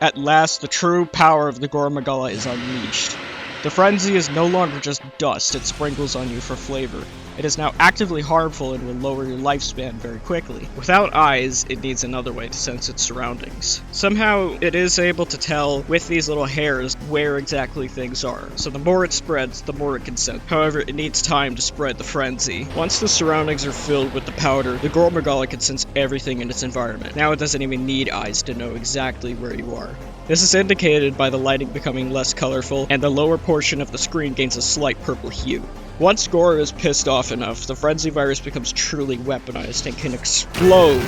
At last, the true power of the Gore Magala is unleashed. The frenzy is no longer just dust it sprinkles on you for flavor. It is now actively harmful and will lower your lifespan very quickly. Without eyes, it needs another way to sense its surroundings. Somehow, it is able to tell with these little hairs where exactly things are. So the more it spreads, the more it can sense. However, it needs time to spread the frenzy. Once the surroundings are filled with the powder, the Gore Magala can sense everything in its environment. Now it doesn't even need eyes to know exactly where you are. This is indicated by the lighting becoming less colorful, and the lower portion of the screen gains a slight purple hue. Once Gore is pissed off enough, the frenzy virus becomes truly weaponized and can explode.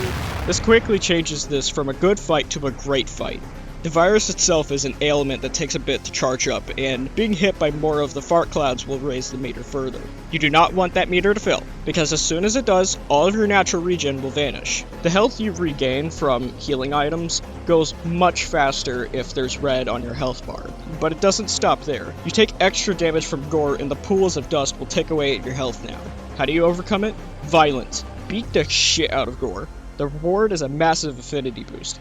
This quickly changes this from a good fight to a great fight. The virus itself is an ailment that takes a bit to charge up, and being hit by more of the fart clouds will raise the meter further. You do not want that meter to fill, because as soon as it does, all of your natural regen will vanish. The health you regain from healing items goes much faster if there's red on your health bar, but it doesn't stop there. You take extra damage from Gore and the pools of dust will take away your health now. How do you overcome it? Violence. Beat the shit out of Gore. The reward is a massive affinity boost.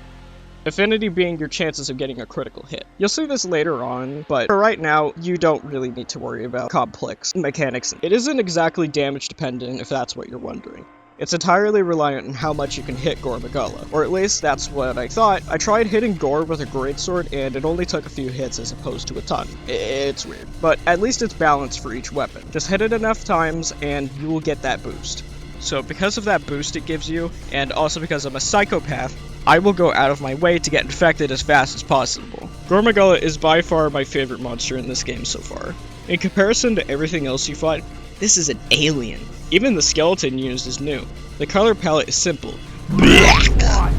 Affinity being your chances of getting a critical hit. You'll see this later on, but for right now, you don't really need to worry about complex mechanics. It isn't exactly damage dependent if that's what you're wondering. It's entirely reliant on how much you can hit Gore Magala, or at least that's what I thought. I tried hitting Gore with a greatsword and it only took a few hits as opposed to a ton. It's weird, but at least it's balanced for each weapon. Just hit it enough times and you will get that boost. So because of that boost it gives you, and also because I'm a psychopath, I will go out of my way to get infected as fast as possible. Gore Magala is by far my favorite monster in this game so far. In comparison to everything else you fight, this is an alien. Even the skeleton used is new. The color palette is simple. Black!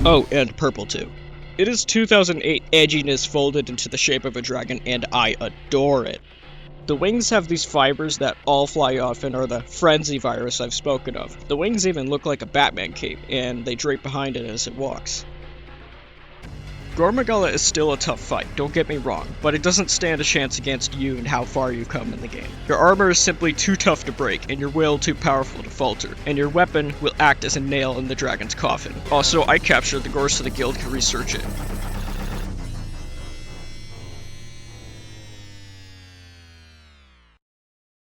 Oh, and purple too. It is 2008 edginess folded into the shape of a dragon, and I adore it. The wings have these fibers that all fly off and are the frenzy virus I've spoken of. The wings even look like a Batman cape, and they drape behind it as it walks. Gore Magala is still a tough fight, don't get me wrong, but it doesn't stand a chance against you and how far you come in the game. Your armor is simply too tough to break, and your will too powerful to falter, and your weapon will act as a nail in the dragon's coffin. Also, I captured the Gore so the guild can research it.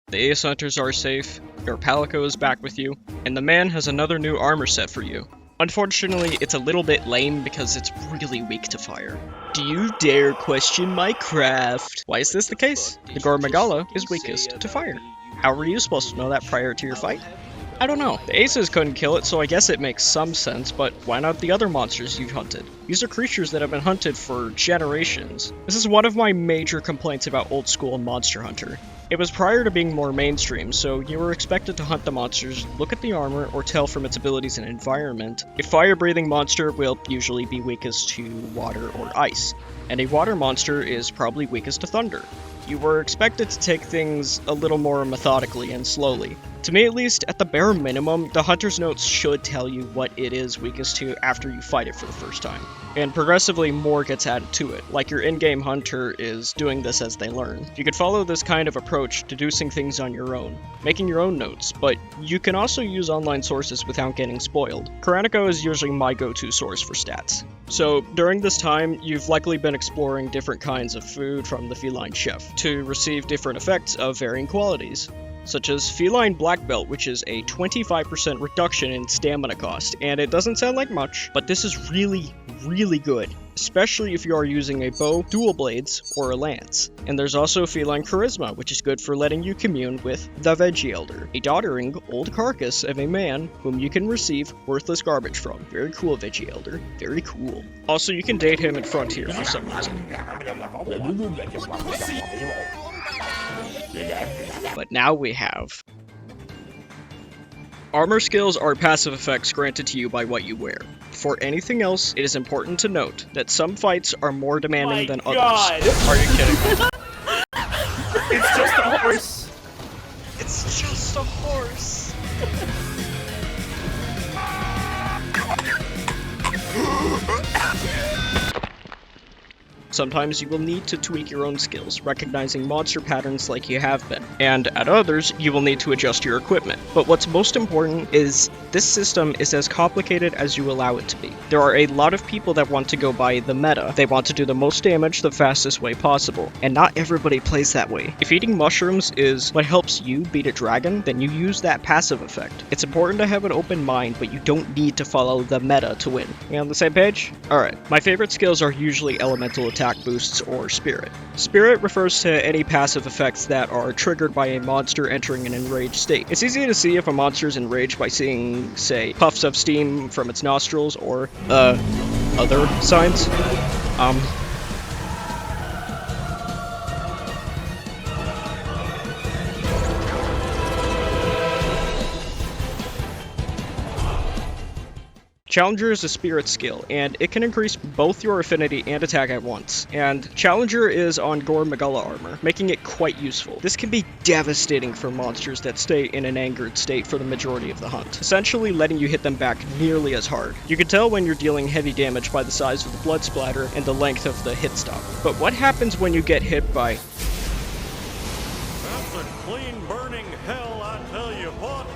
The Ace Hunters are safe, your Palico is back with you, and the man has another new armor set for you. Unfortunately, it's a little bit lame because it's really weak to fire. Do you dare question my craft? Why is this the case? The Gore Magala is weakest to fire. How were you supposed to know that prior to your fight? I don't know. The aces couldn't kill it, so I guess it makes some sense, but why not the other monsters you've hunted? These are creatures that have been hunted for generations. This is one of my major complaints about old school Monster Hunter. It was prior to being more mainstream, so you were expected to hunt the monsters, look at the armor, or tell from its abilities and environment. A fire-breathing monster will usually be weakest to water or ice, and a water monster is probably weakest to thunder. You were expected to take things a little more methodically and slowly. To me at least, at the bare minimum, the hunter's notes should tell you what it is weakest to after you fight it for the first time. And progressively more gets added to it, like your in-game hunter is doing this as they learn. You could follow this kind of approach, deducing things on your own, making your own notes, but you can also use online sources without getting spoiled. Koranico is usually my go-to source for stats. So during this time, you've likely been exploring different kinds of food from the feline chef to receive different effects of varying qualities, such as Feline Black Belt, which is a 25% reduction in stamina cost, and it doesn't sound like much, but this is really good, especially if you are using a bow, dual blades, or a lance. And there's also Feline Charisma, which is good for letting you commune with the Veggie Elder, a doddering old carcass of a man whom you can receive worthless garbage from. Very cool, Veggie Elder. Very cool. Also, you can date him in Frontier for some reason. But now we have... Armor skills are passive effects granted to you by what you wear. For anything else, it is important to note that some fights are more demanding than others. Are you kidding me? It's just a horse! It's just a horse! Sometimes you will need to tweak your own skills, recognizing monster patterns like you have been, and at others, you will need to adjust your equipment. But what's most important is this system is as complicated as you allow it to be. There are a lot of people that want to go by the meta. They want to do the most damage the fastest way possible, and not everybody plays that way. If eating mushrooms is what helps you beat a dragon, then you use that passive effect. It's important to have an open mind, but you don't need to follow the meta to win. You on the same page? Alright, my favorite skills are usually elemental attack boosts or spirit. Spirit refers to any passive effects that are triggered by a monster entering an enraged state. It's easy to see if a monster is enraged by seeing, say, puffs of steam from its nostrils or, other signs. Challenger is a spirit skill, and it can increase both your affinity and attack at once. And Challenger is on Gore Magala armor, making it quite useful. This can be devastating for monsters that stay in an angered state for the majority of the hunt, essentially letting you hit them back nearly as hard. You can tell when you're dealing heavy damage by the size of the blood splatter and the length of the hit stop. But what happens when you get hit by... That's a clean burning hell, I tell you what.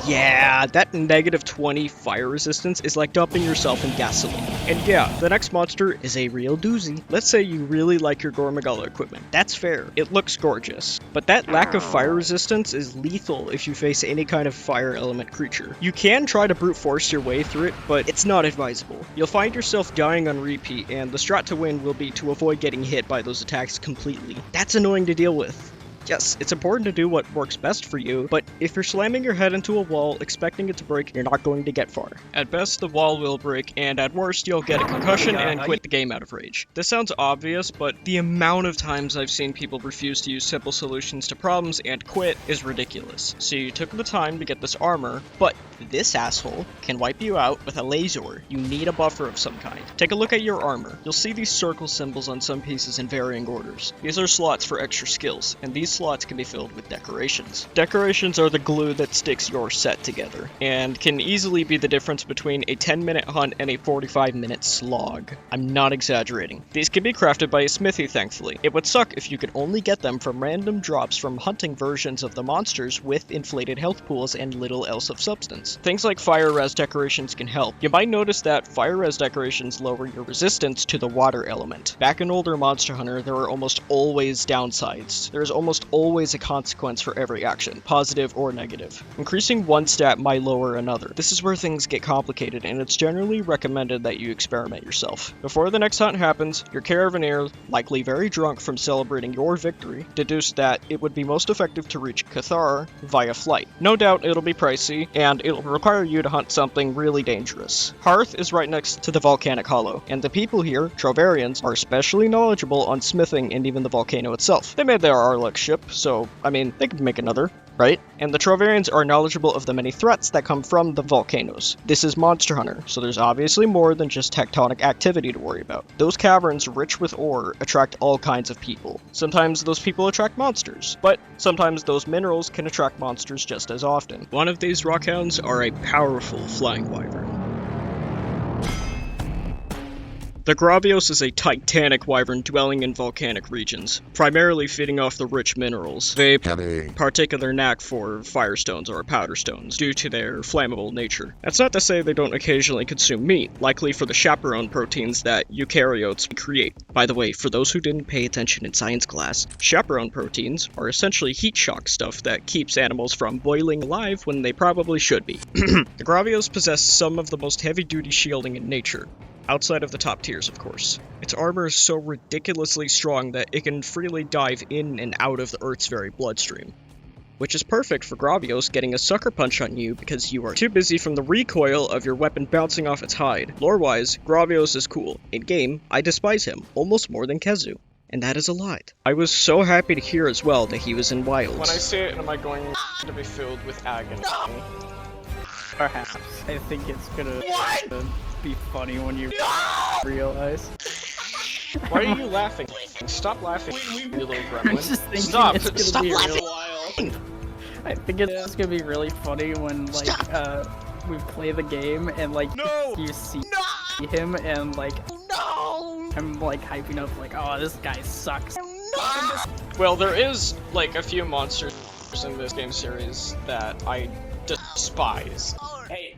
Yeah, that negative 20 fire resistance is like dumping yourself in gasoline. And yeah, the next monster is a real doozy. Let's say you really like your Gore Magala equipment. That's fair. It looks gorgeous. But that lack of fire resistance is lethal if you face any kind of fire element creature. You can try to brute force your way through it, but it's not advisable. You'll find yourself dying on repeat, and the strat to win will be to avoid getting hit by those attacks completely. That's annoying to deal with. Yes, it's important to do what works best for you, but if you're slamming your head into a wall expecting it to break, you're not going to get far. At best, the wall will break, and at worst, you'll get a concussion and quit the game out of rage. This sounds obvious, but the amount of times I've seen people refuse to use simple solutions to problems and quit is ridiculous. So you took the time to get this armor, but this asshole can wipe you out with a laser. You need a buffer of some kind. Take a look at your armor. You'll see these circle symbols on some pieces in varying orders. These are slots for extra skills, and these slots can be filled with decorations. Decorations are the glue that sticks your set together, and can easily be the difference between a 10-minute hunt and a 45-minute slog. I'm not exaggerating. These can be crafted by a smithy, thankfully. It would suck if you could only get them from random drops from hunting versions of the monsters with inflated health pools and little else of substance. Things like fire res decorations can help. You might notice that fire res decorations lower your resistance to the water element. Back in older Monster Hunter, there were almost always downsides. There is almost always a consequence for every action, positive or negative. Increasing one stat might lower another. This is where things get complicated, and it's generally recommended that you experiment yourself. Before the next hunt happens, your Caravaneer, likely very drunk from celebrating your victory, deduced that it would be most effective to reach Cathar via flight. No doubt it'll be pricey, and it'll require you to hunt something really dangerous. Harth is right next to the volcanic hollow, and the people here, Trovarians, are especially knowledgeable on smithing and even the volcano itself. They made their Arlex ship, so, I mean, they could make another, right? And the Trovarians are knowledgeable of the many threats that come from the volcanoes. This is Monster Hunter, so there's obviously more than just tectonic activity to worry about. Those caverns rich with ore attract all kinds of people. Sometimes those people attract monsters, but sometimes those minerals can attract monsters just as often. One of these rockhounds are a powerful flying wyvern. The Gravios is a titanic wyvern dwelling in volcanic regions, primarily feeding off the rich minerals. They partake of their knack for firestones or powder stones due to their flammable nature. That's not to say they don't occasionally consume meat, likely for the chaperone proteins that eukaryotes create. By the way, for those who didn't pay attention in science class, chaperone proteins are essentially heat shock stuff that keeps animals from boiling alive when they probably should be. The Gravios possess some of the most heavy-duty shielding in nature. Outside of the top tiers, of course. Its armor is so ridiculously strong that it can freely dive in and out of the Earth's very bloodstream. Which is perfect for Gravios getting a sucker punch on you because you are too busy from the recoil of your weapon bouncing off its hide. Lore-wise, Gravios is cool. In-game, I despise him, almost more than Kezu. And that is a lot. I was so happy to hear as well that he was in Wilds. When I say it, am I going to be filled with agony? Perhaps. I think it's gonna be funny when you realize. Why are you laughing? Stop laughing, you little gremlin. I'm just thinking Stop! it's gonna Stop be laughing! I think it's gonna be really funny when, like, we play the game and, like, you see him and like, I'm like hyping up like, oh, this guy sucks. Well, there is like a few monsters in this game series that I despise. Hey,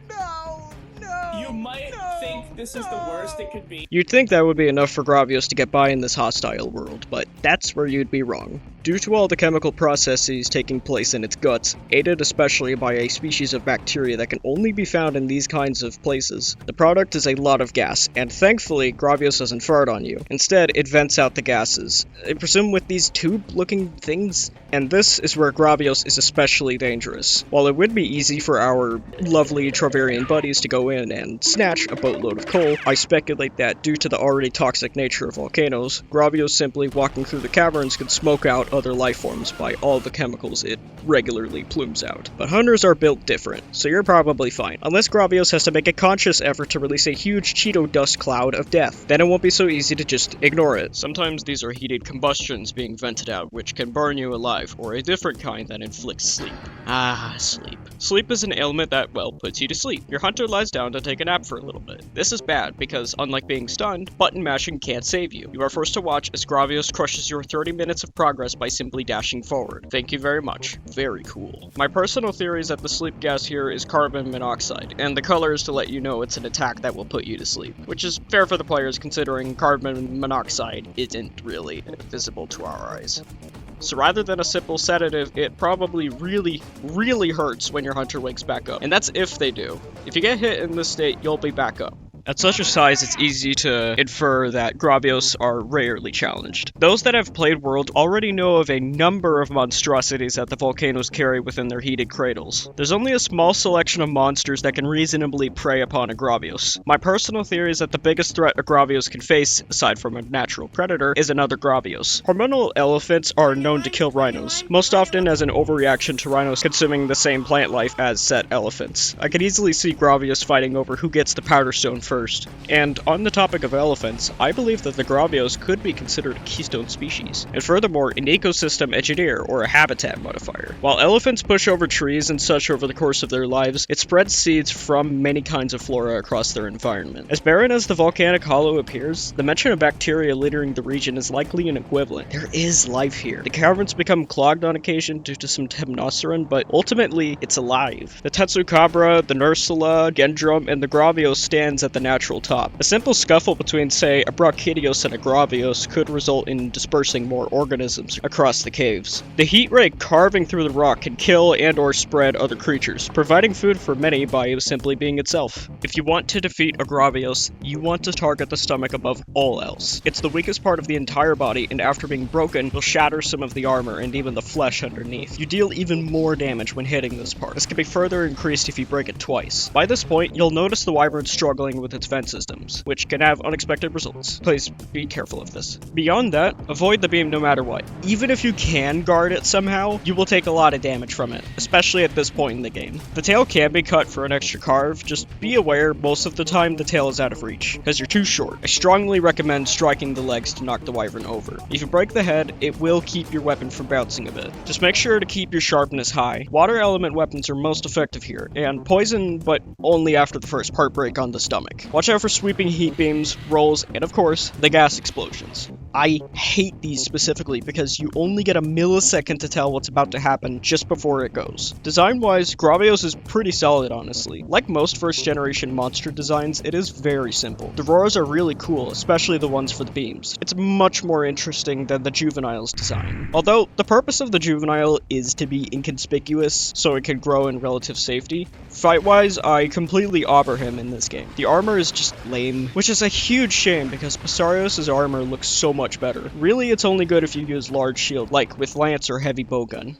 you might think this is the worst it could be. You'd think that would be enough for Gravios to get by in this hostile world, but that's where you'd be wrong. Due to all the chemical processes taking place in its guts, aided especially by a species of bacteria that can only be found in these kinds of places, the product is a lot of gas, and thankfully, Gravios doesn't fart on you. Instead, it vents out the gases. I presume with these tube-looking things? And this is where Gravios is especially dangerous. While it would be easy for our lovely Traverian buddies to go in and snatch a boatload of coal, I speculate that due to the already toxic nature of volcanoes, Gravios simply walking through the caverns could smoke out other life forms by all the chemicals it regularly plumes out. But hunters are built different, so you're probably fine. Unless Gravios has to make a conscious effort to release a huge Cheeto dust cloud of death. Then it won't be so easy to just ignore it. Sometimes these are heated combustions being vented out, which can burn you alive, or a different kind that inflicts sleep. Ah, sleep. Sleep is an ailment that, well, puts you to sleep. Your hunter lies down to take a nap for a little bit. This is bad, because unlike being stunned, button mashing can't save you. You are forced to watch as Gravios crushes your 30 minutes of progress by simply dashing forward. Thank you very much. Very cool. My personal theory is that the sleep gas here is carbon monoxide, and the color is to let you know it's an attack that will put you to sleep, which is fair for the players considering carbon monoxide isn't really visible to our eyes. So rather than a simple sedative, it probably really hurts when your hunter wakes back up. And that's if they do. If you get hit in this state, you'll be back up. At such a size, it's easy to infer that Gravios are rarely challenged. Those that have played World already know of a number of monstrosities that the volcanoes carry within their heated cradles. There's only a small selection of monsters that can reasonably prey upon a Gravios. My personal theory is that the biggest threat a Gravios can face, aside from a natural predator, is another Gravios. Hormonal elephants are known to kill rhinos, most often as an overreaction to rhinos consuming the same plant life as said elephants. I could easily see Gravios fighting over who gets the powder stone first. And on the topic of elephants, I believe that the Gravios could be considered a keystone species, and furthermore an ecosystem engineer or a habitat modifier. While elephants push over trees and such over the course of their lives, it spreads seeds from many kinds of flora across their environment. As barren as the volcanic hollow appears, the mention of bacteria littering the region is likely an equivalent. There is life here. The caverns become clogged on occasion due to some temnoceran, but ultimately it's alive. The Tetsukabra, the Nursula, Gendrum, and the Gravios stands at the natural top. A simple scuffle between, say, a Brachydios and a Gravios could result in dispersing more organisms across the caves. The heat ray carving through the rock can kill and or spread other creatures, providing food for many by simply being itself. If you want to defeat a Gravios, you want to target the stomach above all else. It's the weakest part of the entire body, and after being broken, will shatter some of the armor and even the flesh underneath. You deal even more damage when hitting this part. This can be further increased if you break it twice. By this point, you'll notice the wyvern struggling with its vent systems, which can have unexpected results. Please be careful of this. Beyond that, avoid the beam no matter what. Even if you can guard it somehow, you will take a lot of damage from it, especially at this point in the game. The tail can be cut for an extra carve, just be aware most of the time the tail is out of reach, because you're too short. I strongly recommend striking the legs to knock the wyvern over. If you break the head, it will keep your weapon from bouncing a bit. Just make sure to keep your sharpness high. Water element weapons are most effective here, and poison, but only after the first part break on the stomach. Watch out for sweeping heat beams, rolls, and of course, the gas explosions. I hate these specifically because you only get a millisecond to tell what's about to happen just before it goes. Design-wise, Gravios is pretty solid, honestly. Like most first-generation monster designs, it is very simple. The roars are really cool, especially the ones for the beams. It's much more interesting than the Juvenile's design. Although, the purpose of the Juvenile is to be inconspicuous, so it can grow in relative safety. Fight-wise, I completely auber him in this game. The armor is just lame, which is a huge shame because Passarios' armor looks so much better. Really, it's only good if you use large shield, like with lance or heavy bowgun.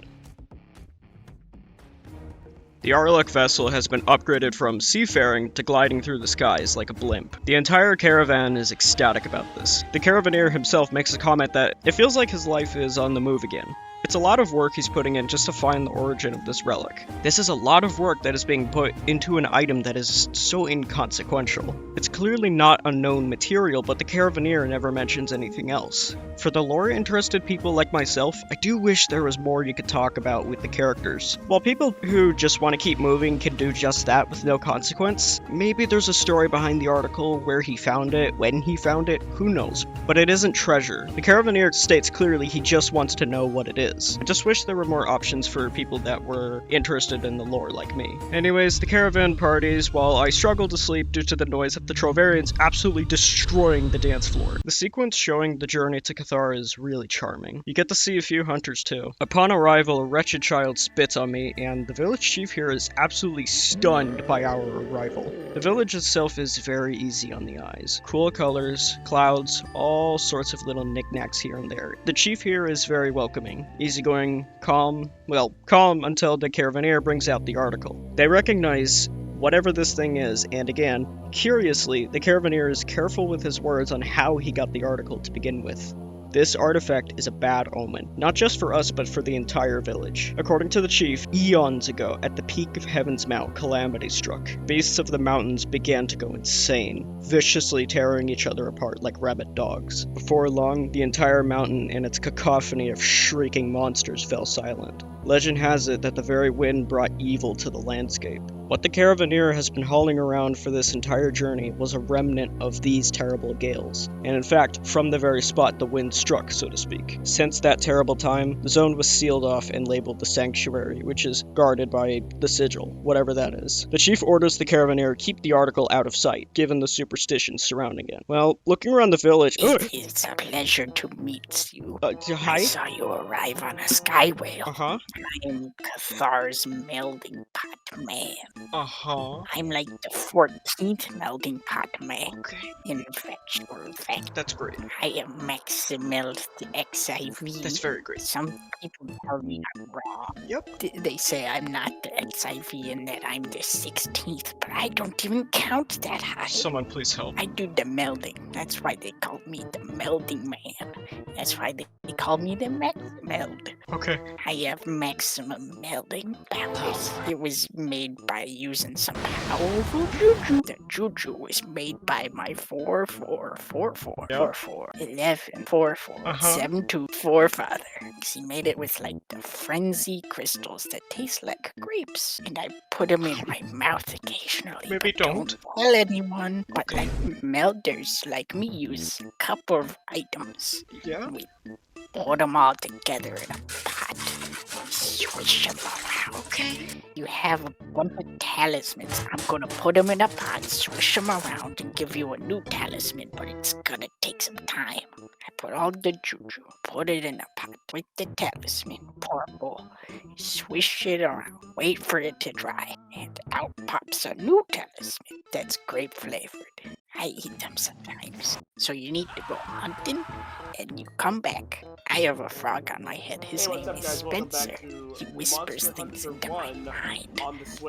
The Arlek vessel has been upgraded from seafaring to gliding through the skies like a blimp. The entire caravan is ecstatic about this. The caravaneer himself makes a comment that it feels like his life is on the move again. It's a lot of work he's putting in just to find the origin of this relic. This is a lot of work that is being put into an item that is so inconsequential. It's clearly not unknown material, but the Caravaneer never mentions anything else. For the lore-interested people like myself, I do wish there was more you could talk about with the characters. While people who just want to keep moving can do just that with no consequence, maybe there's a story behind the article, where he found it, when he found it, who knows. But it isn't treasure. The Caravaneer states clearly he just wants to know what it is. I just wish there were more options for people that were interested in the lore like me. Anyways, the caravan parties while I struggle to sleep due to the noise of the Trovarians absolutely destroying the dance floor. The sequence showing the journey to Cathar is really charming. You get to see a few hunters too. Upon arrival, a wretched child spits on me, and the village chief here is absolutely stunned by our arrival. The village itself is very easy on the eyes. Cool colors, clouds, all sorts of little knickknacks here and there. The chief here is very welcoming, easygoing, calm, well, calm until the Caravaneer brings out the article. They recognize whatever this thing is, and again, curiously, the Caravaneer is careful with his words on how he got the article to begin with. This artifact is a bad omen, not just for us, but for the entire village. According to the chief, eons ago, at the peak of Heaven's Mount, calamity struck. Beasts of the mountains began to go insane, viciously tearing each other apart like rabid dogs. Before long, the entire mountain and its cacophony of shrieking monsters fell silent. Legend has it that the very wind brought evil to the landscape. What the Caravaneer has been hauling around for this entire journey was a remnant of these terrible gales, and in fact, from the very spot the wind struck, so to speak. Since that terrible time, the zone was sealed off and labeled the Sanctuary, which is guarded by the Sigil, whatever that is. The chief orders the Caravaneer keep the article out of sight, given the superstitions surrounding it. Well, looking around the village... It is a pleasure to meet you. Hi? I saw you arrive on a sky whale. Uh-huh. I am Cathar's melding pot man. Uh-huh. I'm like the 14th melding pot man. Okay. In fact, that's great. I am maximelled the XIV. That's very great. Some people tell me I'm wrong. Yep. They say I'm not the XIV and that I'm the 16th, but I don't even count that high. Someone please help. I do the melding. That's why they call me the melding man. That's why they call me the Maximeld. Okay. I have maximum melding powers. It was made by using some powerful juju. The juju was made by my 444444114472 forefather. He made it with like the frenzy crystals that taste like grapes, and I put them in my mouth occasionally. Maybe don't tell anyone. But like melders like me use a couple of items. Yeah. We put them all together in a pot. Swish them around. Okay. You have a bunch of talismans. I'm gonna put them in a pot, swish them around, and give you a new talisman, but it's gonna take some time. I put all the juju, put it in a pot with the talisman, purple, swish it around, wait for it to dry, and out pops a new talisman that's grape flavored. I eat them sometimes. So you need to go hunting, and you come back. I have a frog on my head. His name is Spencer. He whispers things into my mind.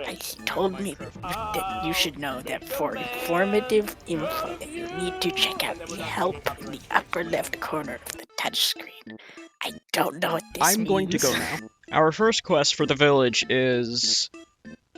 He told me that you should know that for informative info that you need to check out the help in the upper left corner of the touchscreen. I don't know what this means. I'm going to go now. Our first quest for the village is...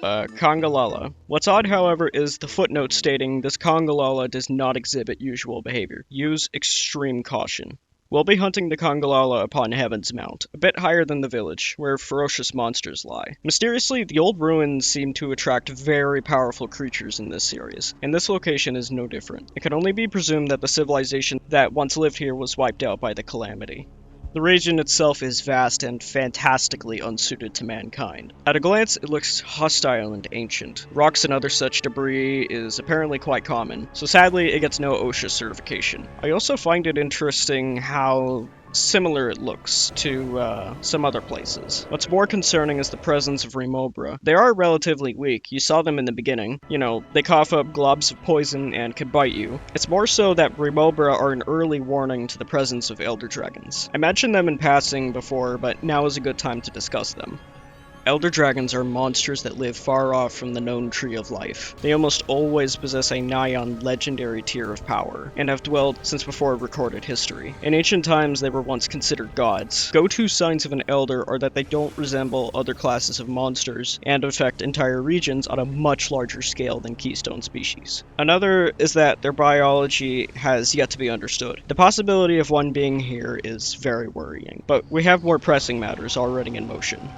Congalala. What's odd, however, is the footnote stating this Congalala does not exhibit usual behavior. Use extreme caution. We'll be hunting the Congalala upon Heaven's Mount, a bit higher than the village, where ferocious monsters lie. Mysteriously, the old ruins seem to attract very powerful creatures in this series, and this location is no different. It can only be presumed that the civilization that once lived here was wiped out by the calamity. The region itself is vast and fantastically unsuited to mankind. At a glance, it looks hostile and ancient. Rocks and other such debris is apparently quite common, so sadly it gets no OSHA certification. I also find it interesting how similar it looks to some other places. What's more concerning is the presence of Remobra. They are relatively weak. You saw them in the beginning. You know, they cough up globs of poison and can bite you. It's more so that Remobra are an early warning to the presence of Elder Dragons. I mentioned them in passing before, but now is a good time to discuss them. Elder dragons are monsters that live far off from the known tree of life. They almost always possess a nigh on legendary tier of power, and have dwelled since before recorded history. In ancient times, they were once considered gods. Go-to signs of an elder are that they don't resemble other classes of monsters, and affect entire regions on a much larger scale than keystone species. Another is that their biology has yet to be understood. The possibility of one being here is very worrying, but we have more pressing matters already in motion.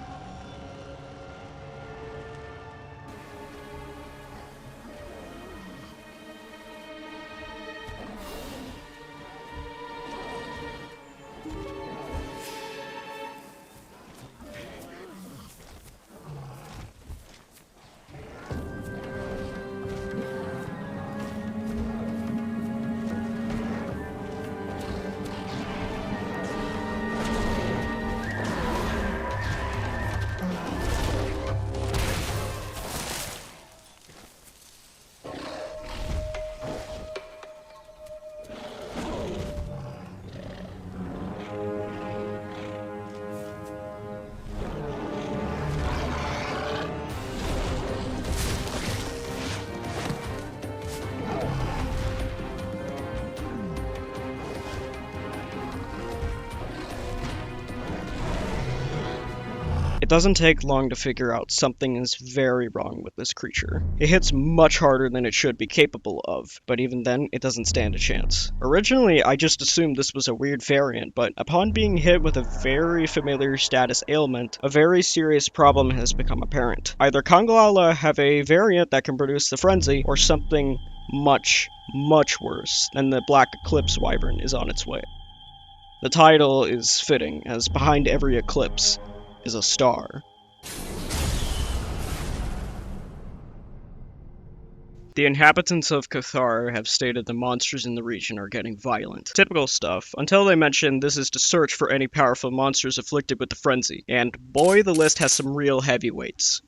It doesn't take long to figure out something is very wrong with this creature. It hits much harder than it should be capable of, but even then, it doesn't stand a chance. Originally, I just assumed this was a weird variant, but upon being hit with a very familiar status ailment, a very serious problem has become apparent. Either Kangala have a variant that can produce the frenzy, or something much, much worse than the Black Eclipse Wyvern is on its way. The title is fitting, as behind every eclipse is a star. The inhabitants of Cathar have stated the monsters in the region are getting violent. Typical stuff, until they mention this is to search for any powerful monsters afflicted with the frenzy, and boy, the list has some real heavyweights.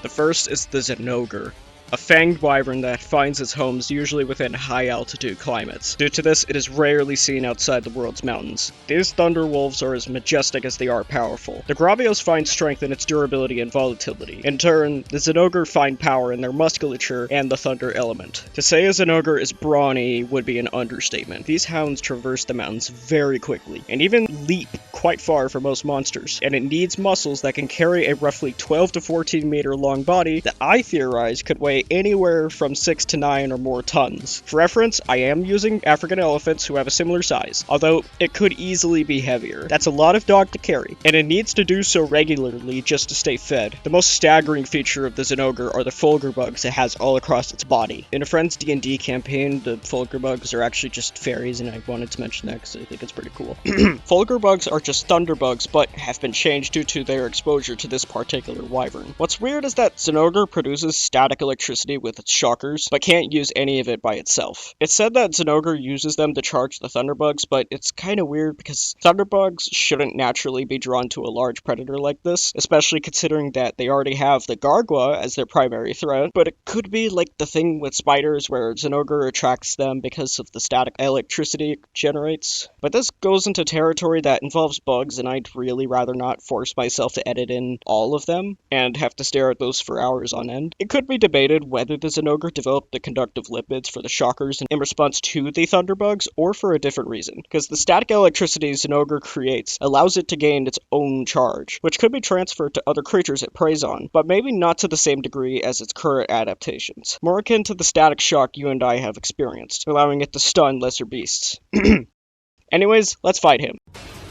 The first is the Zinogre, a fanged wyvern that finds its homes usually within high-altitude climates. Due to this, it is rarely seen outside the world's mountains. These thunder wolves are as majestic as they are powerful. The Gravios find strength in its durability and volatility. In turn, the Zinogre find power in their musculature and the thunder element. To say a Zinogre is brawny would be an understatement. These hounds traverse the mountains very quickly, and even leap quite far for most monsters, and it needs muscles that can carry a roughly 12 to 14 meter long body that I theorize could weigh anywhere from 6 to 9 or more tons. For reference, I am using African elephants who have a similar size, although it could easily be heavier. That's a lot of dog to carry, and it needs to do so regularly just to stay fed. The most staggering feature of the Zinogre are the Fulgur bugs it has all across its body. In a friend's D&D campaign, the Fulgur bugs are actually just fairies, and I wanted to mention that because I think it's pretty cool. Fulgur bugs are just thunder bugs, but have been changed due to their exposure to this particular wyvern. What's weird is that Zinogre produces static electricity electricity with its shockers, but can't use any of it by itself. It's said that Zinogre uses them to charge the thunderbugs, but it's kinda weird because thunderbugs shouldn't naturally be drawn to a large predator like this, especially considering that they already have the Gargua as their primary threat, but it could be like the thing with spiders where Zinogre attracts them because of the static electricity it generates. But this goes into territory that involves bugs, and I'd really rather not force myself to edit in all of them and have to stare at those for hours on end. It could be debated whether the Zinogre developed the conductive lipids for the shockers in response to the thunderbugs or for a different reason, because the static electricity Zinogre creates allows it to gain its own charge, which could be transferred to other creatures it preys on, but maybe not to the same degree as its current adaptations, more akin to the static shock you and I have experienced, allowing it to stun lesser beasts. Anyways, let's fight him.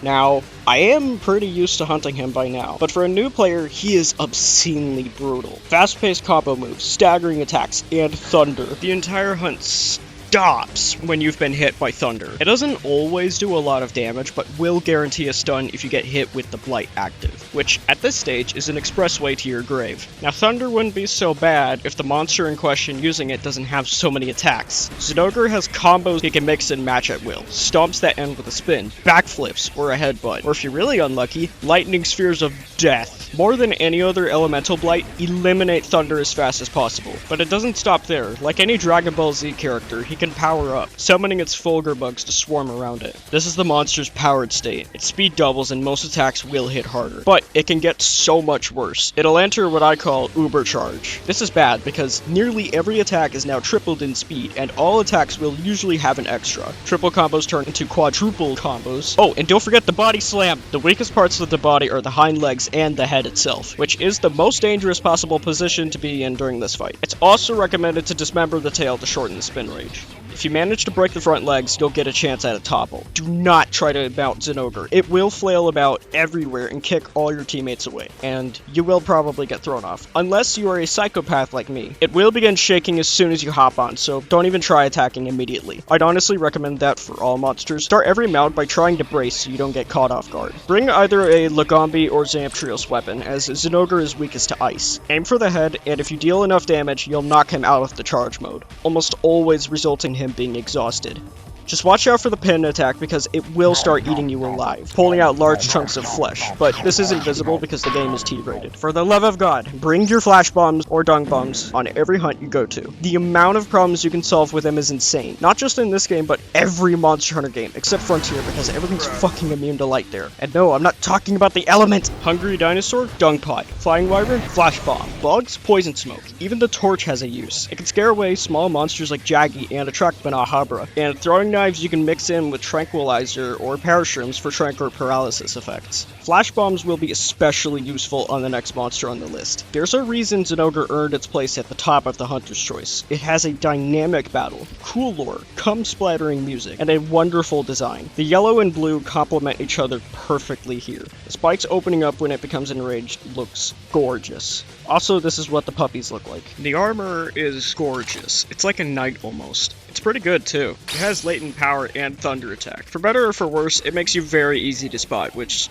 Now, I am pretty used to hunting him by now, but for a new player, he is obscenely brutal. Fast-paced combo moves, staggering attacks, and thunder. The entire hunt stops when you've been hit by thunder. It doesn't always do a lot of damage, but will guarantee a stun if you get hit with the Blight active, which at this stage is an expressway to your grave. Now, thunder wouldn't be so bad if the monster in question using it doesn't have so many attacks. Zinogre has combos he can mix and match at will, stomps that end with a spin, backflips, or a headbutt, or if you're really unlucky, lightning spheres of death. More than any other elemental blight, eliminate thunder as fast as possible. But it doesn't stop there. Like any Dragon Ball Z character, he can power up, summoning its Fulgur bugs to swarm around it. This is the monster's powered state. Its speed doubles and most attacks will hit harder. But it can get so much worse. It'll enter what I call Uber Charge. This is bad because nearly every attack is now tripled in speed, and all attacks will usually have an extra. Triple combos turn into quadruple combos. Oh, and don't forget the body slam! The weakest parts of the body are the hind legs and the head itself, which is the most dangerous possible position to be in during this fight. It's also recommended to dismember the tail to shorten the spin range. If you manage to break the front legs, you'll get a chance at a topple. Do not try to mount Zinogre. It will flail about everywhere and kick all your teammates away, and you will probably get thrown off. Unless you are a psychopath like me. It will begin shaking as soon as you hop on, so don't even try attacking immediately. I'd honestly recommend that for all monsters. Start every mount by trying to brace so you don't get caught off guard. Bring either a Lagombi or Zamtrios weapon, as Zinogre is weakest to ice. Aim for the head, and if you deal enough damage, you'll knock him out of the charge mode, almost always resulting in him being exhausted. Just watch out for the pin attack because it will start eating you alive, pulling out large chunks of flesh, but this isn't visible because the game is T-rated. For the love of God, bring your flash bombs or dung bombs on every hunt you go to. The amount of problems you can solve with them is insane. Not just in this game, but every Monster Hunter game, except Frontier, because everything's fucking immune to light there. And no, I'm not talking about the element! Hungry Dinosaur, Dung Pod. Flying Wyvern, Flash Bomb. Bugs, Poison Smoke. Even the Torch has a use. It can scare away small monsters like Jaggy and attract Banahabra. And throwing knives you can mix in with Tranquilizer or Parashrooms for Trank or Paralysis effects. Flash Bombs will be especially useful on the next monster on the list. There's a reason Zinogre earned its place at the top of the Hunter's Choice. It has a dynamic battle, cool lore, cum-splattering music, and a wonderful design. The yellow and blue complement each other perfectly here. The spikes opening up when it becomes enraged looks gorgeous. Also, this is what the puppies look like. The armor is gorgeous. It's like a knight almost. It's pretty good too. It has latent power and thunder attack. For better or for worse, it makes you very easy to spot, which,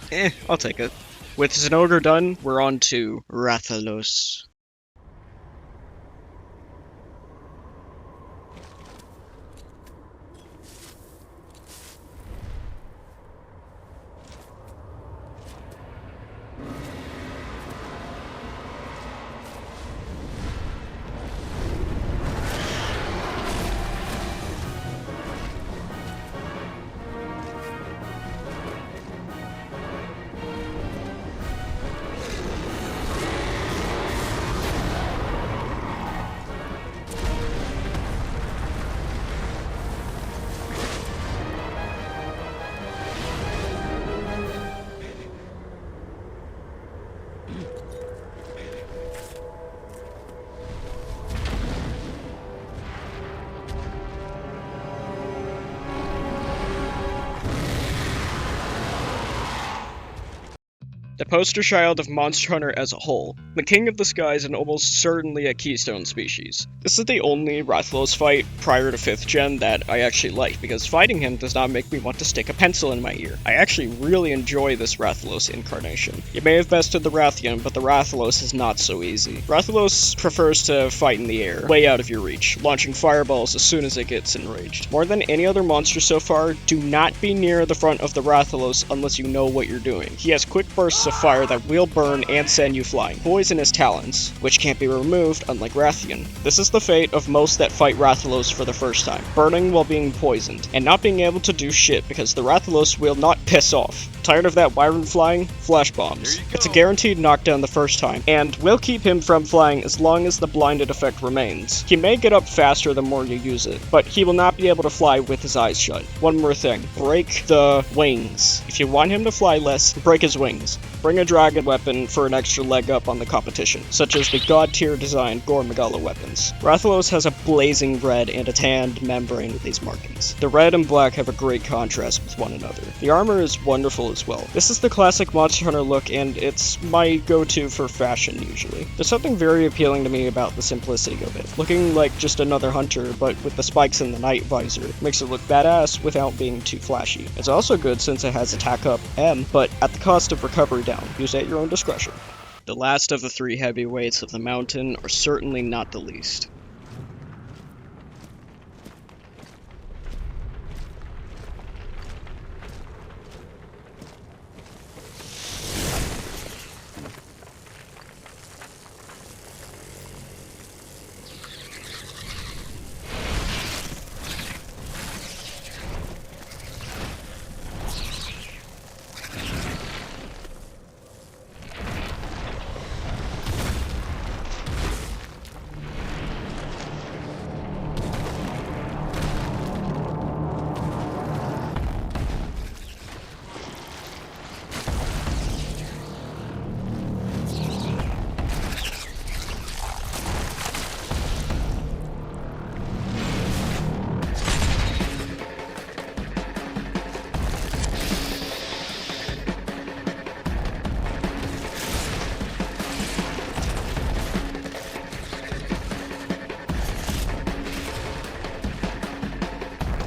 I'll take it. With Zinogre done, we're on to Rathalos. the poster child of Monster Hunter as a whole. The King of the Skies and almost certainly a keystone species. This is the only Rathalos fight prior to 5th gen that I actually like, because fighting him does not make me want to stick a pencil in my ear. I actually really enjoy this Rathalos incarnation. You may have bested the Rathian, but the Rathalos is not so easy. Rathalos prefers to fight in the air, way out of your reach, launching fireballs as soon as it gets enraged. More than any other monster so far, do not be near the front of the Rathalos unless you know what you're doing. He has quick bursts of fire that will burn and send you flying. Poisonous talons, which can't be removed unlike Rathian. This is the fate of most that fight Rathalos for the first time, burning while being poisoned, and not being able to do shit because the Rathalos will not piss off. Tired of that Wyvern flying? Flash bombs. It's a guaranteed knockdown the first time, and will keep him from flying as long as the blinded effect remains. He may get up faster the more you use it, but he will not be able to fly with his eyes shut. One more thing, break the wings. If you want him to fly less, break his wings. Bring a dragon weapon for an extra leg up on the competition, such as the god tier designed Gore Magala weapons. Rathalos has a blazing red and a tanned membrane with these markings. The red and black have a great contrast with one another. The armor is wonderful as well. This is the classic Monster Hunter look, and it's my go-to for fashion usually. There's something very appealing to me about the simplicity of it. Looking like just another hunter, but with the spikes and the night visor, makes it look badass without being too flashy. It's also good since it has attack up M, but at the cost of recovery down. Use at your own discretion. The last of the 3 heavyweights of the mountain are certainly not the least.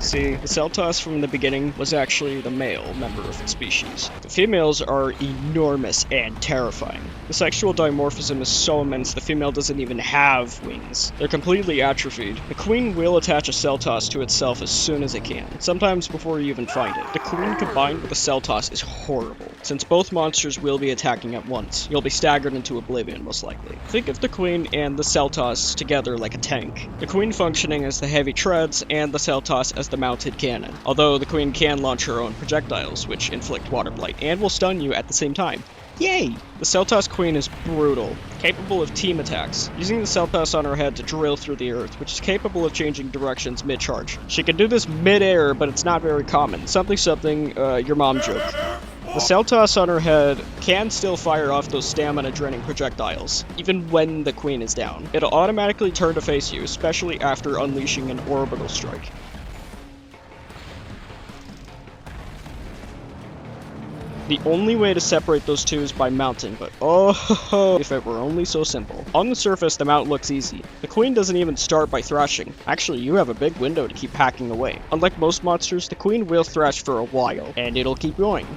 See, the Seltos from the beginning was actually the male member of its species. The females are enormous and terrifying. The sexual dimorphism is so immense the female doesn't even have wings. They're completely atrophied. The queen will attach a Seltos to itself as soon as it can, sometimes before you even find it. The queen combined with a Seltos is horrible. Since both monsters will be attacking at once, you'll be staggered into oblivion most likely. Think of the queen and the Seltos together like a tank. The queen functioning as the heavy treads and the Seltos as the mounted cannon, although the queen can launch her own projectiles, which inflict water blight, and will stun you at the same time. Yay! The Seltos Queen is brutal, capable of team attacks, using the Seltos on her head to drill through the earth, which is capable of changing directions mid-charge. She can do this mid-air, but it's not very common. Something, your mom joke. The Seltos on her head can still fire off those stamina-draining projectiles, even when the queen is down. It'll automatically turn to face you, especially after unleashing an orbital strike. The only way to separate those two is by mounting, but oh, if it were only so simple. On the surface, the mount looks easy. The queen doesn't even start by thrashing. Actually, you have a big window to keep hacking away. Unlike most monsters, the queen will thrash for a while, and it'll keep going.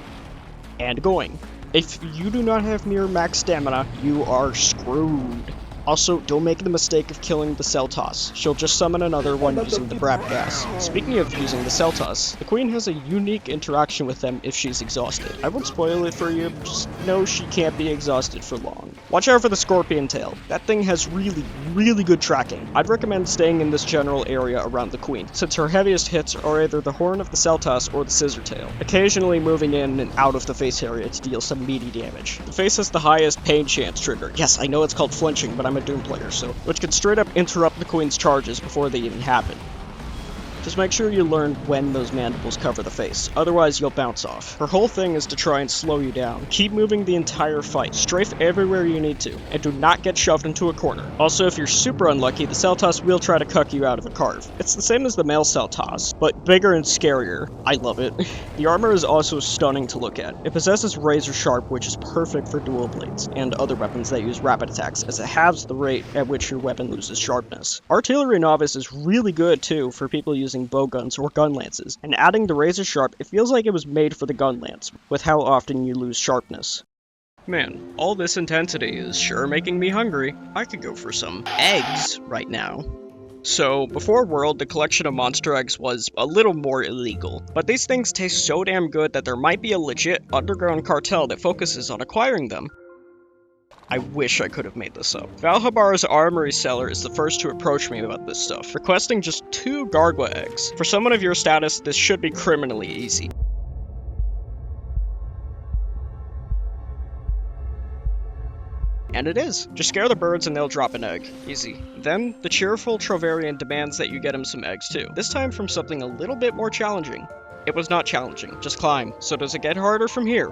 And going. If you do not have near max stamina, you are screwed. Also, don't make the mistake of killing the Seltos. She'll just summon another one using the Brap Gas. Speaking of using the Seltos, the queen has a unique interaction with them if she's exhausted. I won't spoil it for you, just know she can't be exhausted for long. Watch out for the Scorpion Tail. That thing has really good tracking. I'd recommend staying in this general area around the queen, since her heaviest hits are either the horn of the Seltos or the Scissor Tail, occasionally moving in and out of the face area to deal some meaty damage. The face has the highest pain chance trigger. Yes, I know it's called flinching, but I'm a Doom player, so which could straight up interrupt the queen's charges before they even happen. Just make sure you learn when those mandibles cover the face, otherwise you'll bounce off. Her whole thing is to try and slow you down. Keep moving the entire fight, strafe everywhere you need to, and do not get shoved into a corner. Also, if you're super unlucky, the Celtas will try to cuck you out of a carve. It's the same as the male Celtas, but bigger and scarier. I love it. The armor is also stunning to look at. It possesses razor sharp, which is perfect for dual blades, and other weapons that use rapid attacks, as it halves the rate at which your weapon loses sharpness. Artillery Novice is really good too for people using bow guns or gun lances, and adding the razor sharp, it feels like it was made for the gun lance, with how often you lose sharpness. Man, all this intensity is sure making me hungry. I could go for some eggs right now. So, before World, the collection of monster eggs was a little more illegal, but these things taste so damn good that there might be a legit underground cartel that focuses on acquiring them. I wish I could have made this up. Valhabar's armory seller is the first to approach me about this stuff, requesting just 2 Gargwa eggs. For someone of your status, this should be criminally easy. And it is. Just scare the birds and they'll drop an egg. Easy. Then, the cheerful Trovarian demands that you get him some eggs too. This time from something a little bit more challenging. It was not challenging, just climb. So does it get harder from here?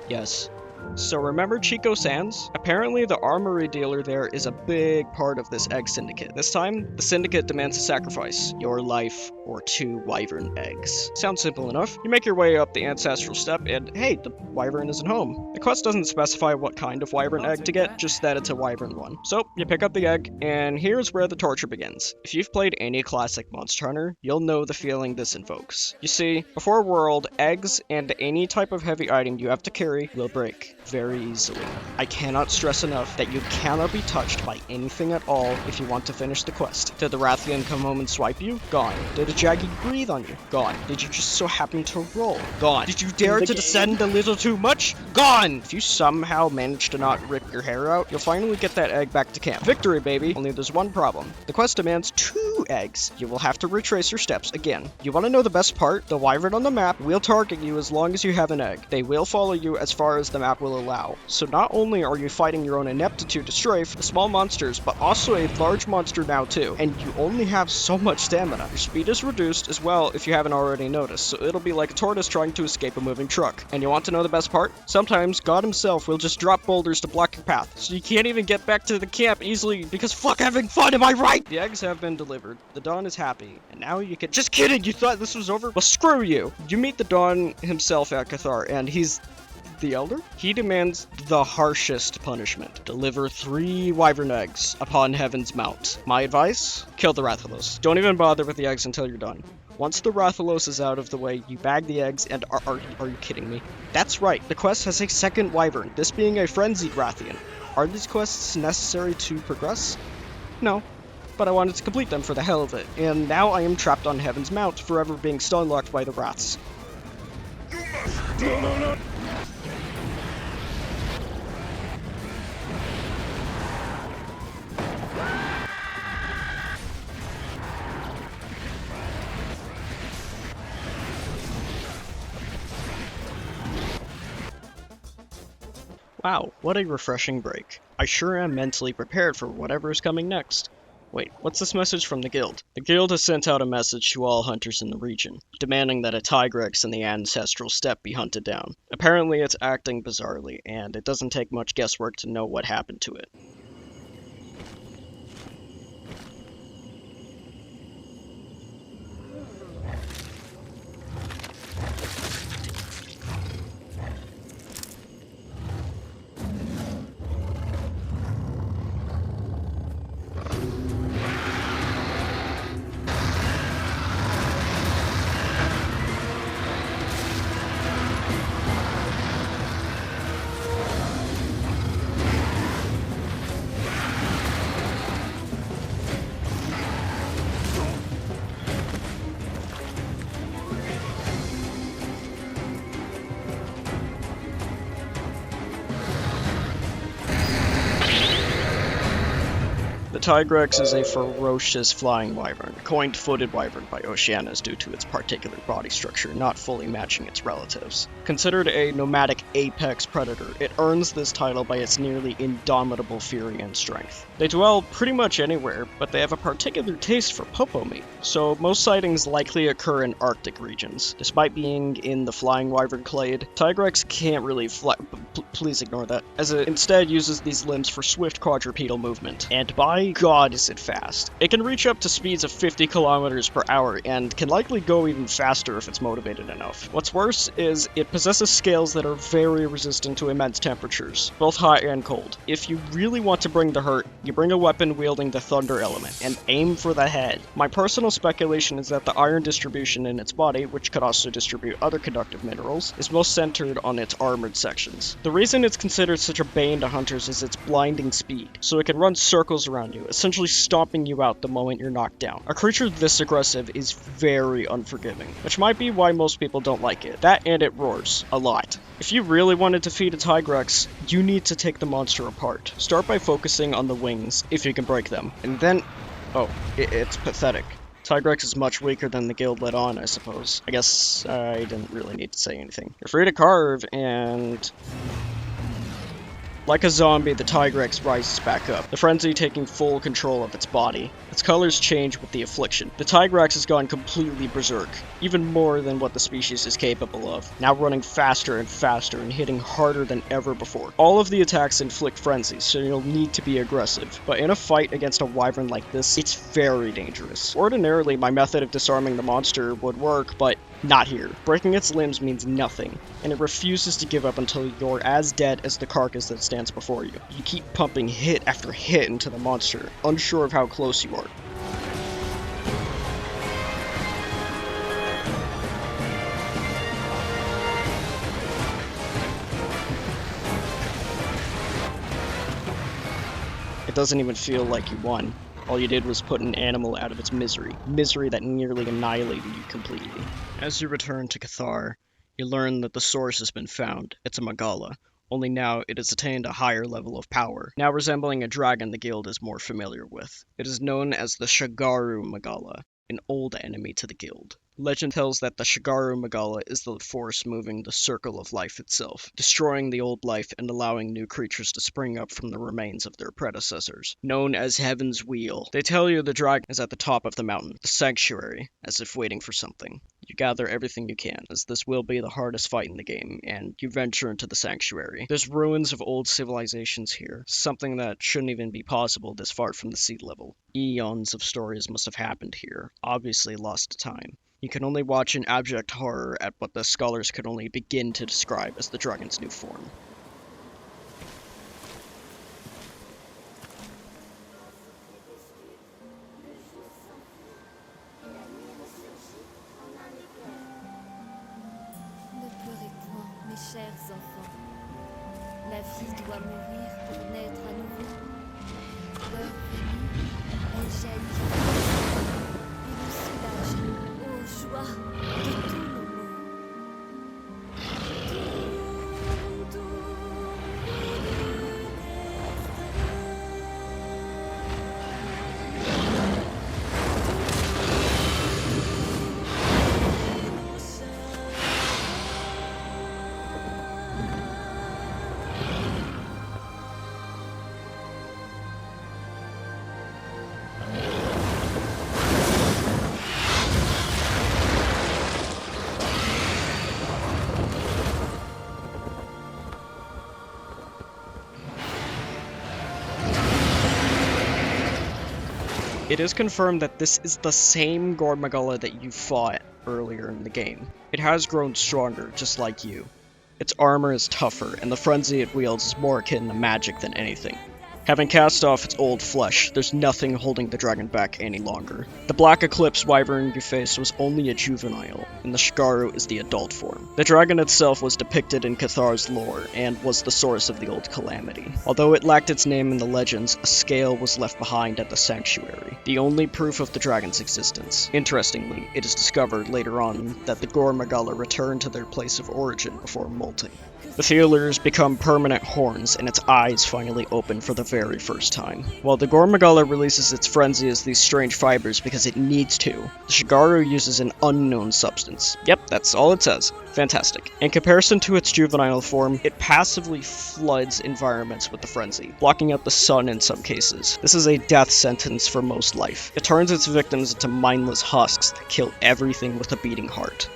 Yes. So remember Chico Sands? Apparently the armory dealer there is a big part of this egg syndicate. This time, the syndicate demands a sacrifice. Your life or 2 wyvern eggs. Sounds simple enough. You make your way up the ancestral step and hey, the wyvern isn't home. The quest doesn't specify what kind of wyvern egg to get, just that it's a wyvern one. So, you pick up the egg, and here's where the torture begins. If you've played any classic Monster Hunter, you'll know the feeling this invokes. You see, before World, eggs and any type of heavy item you have to carry will break very easily. I cannot stress enough that you cannot be touched by anything at all if you want to finish the quest. Did the Rathian come home and swipe you? Gone. Did a Jaggy breathe on you? Gone. Did you just so happen to roll? Gone. Did you dare to descend a little too much? Gone! If you somehow manage to not rip your hair out, you'll finally get that egg back to camp. Victory, baby! Only there's one problem. The quest demands 2 eggs. You will have to retrace your steps again. You want to know the best part? The wyvern on the map will target you as long as you have an egg. They will follow you as far as the map will allow. So not only are you fighting your own ineptitude to strafe the small monsters, but also a large monster now too. And you only have so much stamina. Your speed is reduced as well if you haven't already noticed, so it'll be like a tortoise trying to escape a moving truck. And you want to know the best part? Sometimes God himself will just drop boulders to block your path, so you can't even get back to the camp easily because fuck having fun, am I right? The eggs have been delivered. The Dawn is happy, and now you can— Just kidding, you thought this was over? Well, screw you! You meet the Dawn himself at Cathar, and he's the Elder? He demands the harshest punishment. Deliver 3 wyvern eggs upon Heaven's Mount. My advice? Kill the Rathalos. Don't even bother with the eggs until you're done. Once the Rathalos is out of the way, you bag the eggs and— Are you kidding me? That's right, the quest has a second wyvern, this being a frenzied Rathian. Are these quests necessary to progress? No. But I wanted to complete them for the hell of it, and now I am trapped on Heaven's Mount, forever being stun-locked by the Wraths. No. Wow, what a refreshing break. I sure am mentally prepared for whatever is coming next. Wait, what's this message from the guild? The guild has sent out a message to all hunters in the region, demanding that a Tigrex in the ancestral steppe be hunted down. Apparently it's acting bizarrely, and it doesn't take much guesswork to know what happened to it. The Tigrex is a ferocious flying wyvern, coined footed wyvern by Oceanus due to its particular body structure not fully matching its relatives. Considered a nomadic apex predator, it earns this title by its nearly indomitable fury and strength. They dwell pretty much anywhere, but they have a particular taste for popo meat, so most sightings likely occur in Arctic regions. Despite being in the flying wyvern clade, Tigrex can't really fly. Please ignore that, as it instead uses these limbs for swift quadrupedal movement. And by God is it fast. It can reach up to speeds of 50 kilometers per hour and can likely go even faster if it's motivated enough. What's worse is it possesses scales that are very resistant to immense temperatures, both hot and cold. If you really want to bring the hurt, you bring a weapon wielding the thunder element and aim for the head. My personal speculation is that the iron distribution in its body, which could also distribute other conductive minerals, is most centered on its armored sections. The reason it's considered such a bane to hunters is its blinding speed, so it can run circles around you, essentially stomping you out the moment you're knocked down. A creature this aggressive is very unforgiving, which might be why most people don't like it. That and it roars a lot. If you really want to defeat a Tigrex, you need to take the monster apart. Start by focusing on the wings, if you can break them, and then... oh, it's pathetic. Tigrex is much weaker than the guild let on, I suppose. I guess I didn't really need to say anything. You're free to carve, and... like a zombie, the Tigrex rises back up, the frenzy taking full control of its body. Its colors change with the affliction. The Tigrex has gone completely berserk, even more than what the species is capable of, now running faster and faster and hitting harder than ever before. All of the attacks inflict frenzies, so you'll need to be aggressive, but in a fight against a wyvern like this, it's very dangerous. Ordinarily, my method of disarming the monster would work, but not here. Breaking its limbs means nothing, and it refuses to give up until you're as dead as the carcass that stands before you. You keep pumping hit after hit into the monster, unsure of how close you are. It doesn't even feel like you won. All you did was put an animal out of its misery. Misery that nearly annihilated you completely. As you return to Cathar, you learn that the source has been found. It's a Magala. Only now it has attained a higher level of power, now resembling a dragon the guild is more familiar with. It is known as the Shagaru Magala, an old enemy to the guild. Legend tells that the Shagaru Magala is the force moving the circle of life itself, destroying the old life and allowing new creatures to spring up from the remains of their predecessors, known as Heaven's Wheel. They tell you the dragon is at the top of the mountain, the sanctuary, as if waiting for something. You gather everything you can, as this will be the hardest fight in the game, and you venture into the sanctuary. There's ruins of old civilizations here, something that shouldn't even be possible this far from the sea level. Eons of stories must have happened here, obviously lost to time. You can only watch in abject horror at what the scholars could only begin to describe as the dragon's new form. Ne pleurez point, mes chers enfants. La vie doit mourir pour naître à nouveau. L'heure venue, elle jaillit. Et nous soulage, ô joie de tous nos maux. It is confirmed that this is the same Gormagala that you fought earlier in the game. It has grown stronger, just like you. Its armor is tougher, and the frenzy it wields is more akin to magic than anything. Having cast off its old flesh, there's nothing holding the dragon back any longer. The Black Eclipse wyvern you faced was only a juvenile, and the Shagaru is the adult form. The dragon itself was depicted in Cathar's lore, and was the source of the old calamity. Although it lacked its name in the legends, a scale was left behind at the sanctuary, the only proof of the dragon's existence. Interestingly, it is discovered later on that the Gormagala returned to their place of origin before molting. The feelers become permanent horns, and its eyes finally open for the very first time. While the Gore Magala releases its frenzy as these strange fibers because it needs to, the Shagaru uses an unknown substance. Yep, that's all it says. Fantastic. In comparison to its juvenile form, it passively floods environments with the frenzy, blocking out the sun in some cases. This is a death sentence for most life. It turns its victims into mindless husks that kill everything with a beating heart.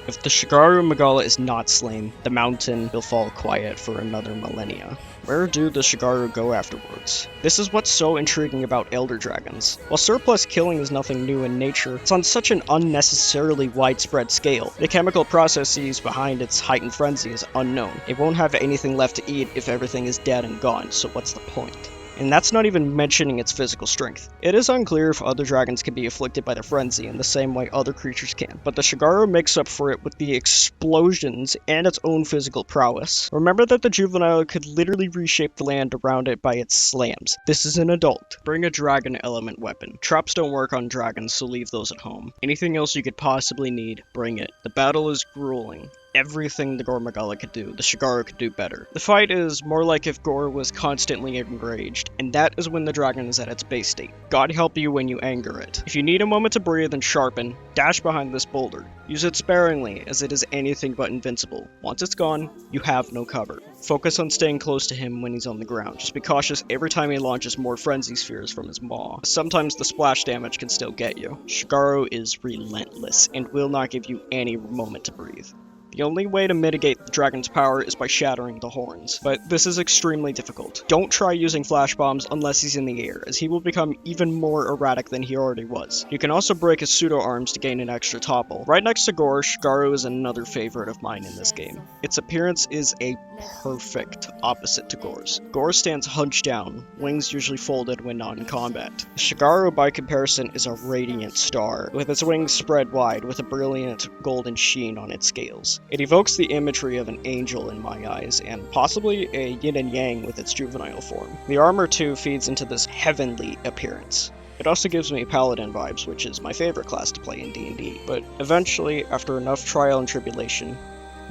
If the Shagaru Magala is not slain, the mountain will fall quiet for another millennia. Where do the Shagaru go afterwards? This is what's so intriguing about Elder Dragons. While surplus killing is nothing new in nature, it's on such an unnecessarily widespread scale. The chemical processes behind its heightened frenzy is unknown. It won't have anything left to eat if everything is dead and gone, so what's the point? And that's not even mentioning its physical strength. It is unclear if other dragons can be afflicted by the frenzy in the same way other creatures can, but the Shagaru makes up for it with the explosions and its own physical prowess. Remember that the juvenile could literally reshape the land around it by its slams. This is an adult. Bring a dragon element weapon. Traps don't work on dragons, so leave those at home. Anything else you could possibly need, bring it. The battle is grueling. Everything the Gore Magala could do, the Shagaru could do better. The fight is more like if Gore was constantly enraged, and that is when the dragon is at its base state. God help you when you anger it. If you need a moment to breathe and sharpen, dash behind this boulder. Use it sparingly, as it is anything but invincible. Once it's gone, you have no cover. Focus on staying close to him when he's on the ground. Just be cautious every time he launches more frenzy spheres from his maw. Sometimes the splash damage can still get you. Shagaru is relentless, and will not give you any moment to breathe. The only way to mitigate the dragon's power is by shattering the horns, but this is extremely difficult. Don't try using flash bombs unless he's in the air, as he will become even more erratic than he already was. You can also break his pseudo-arms to gain an extra topple. Right next to Gore, Shagaru is another favorite of mine in this game. Its appearance is a perfect opposite to Gore's. Gore stands hunched down, wings usually folded when not in combat. Shagaru, by comparison, is a radiant star, with its wings spread wide with a brilliant golden sheen on its scales. It evokes the imagery of an angel in my eyes, and possibly a yin and yang with its juvenile form. The armor too feeds into this heavenly appearance. It also gives me Paladin vibes, which is my favorite class to play in D&D, but eventually, after enough trial and tribulation,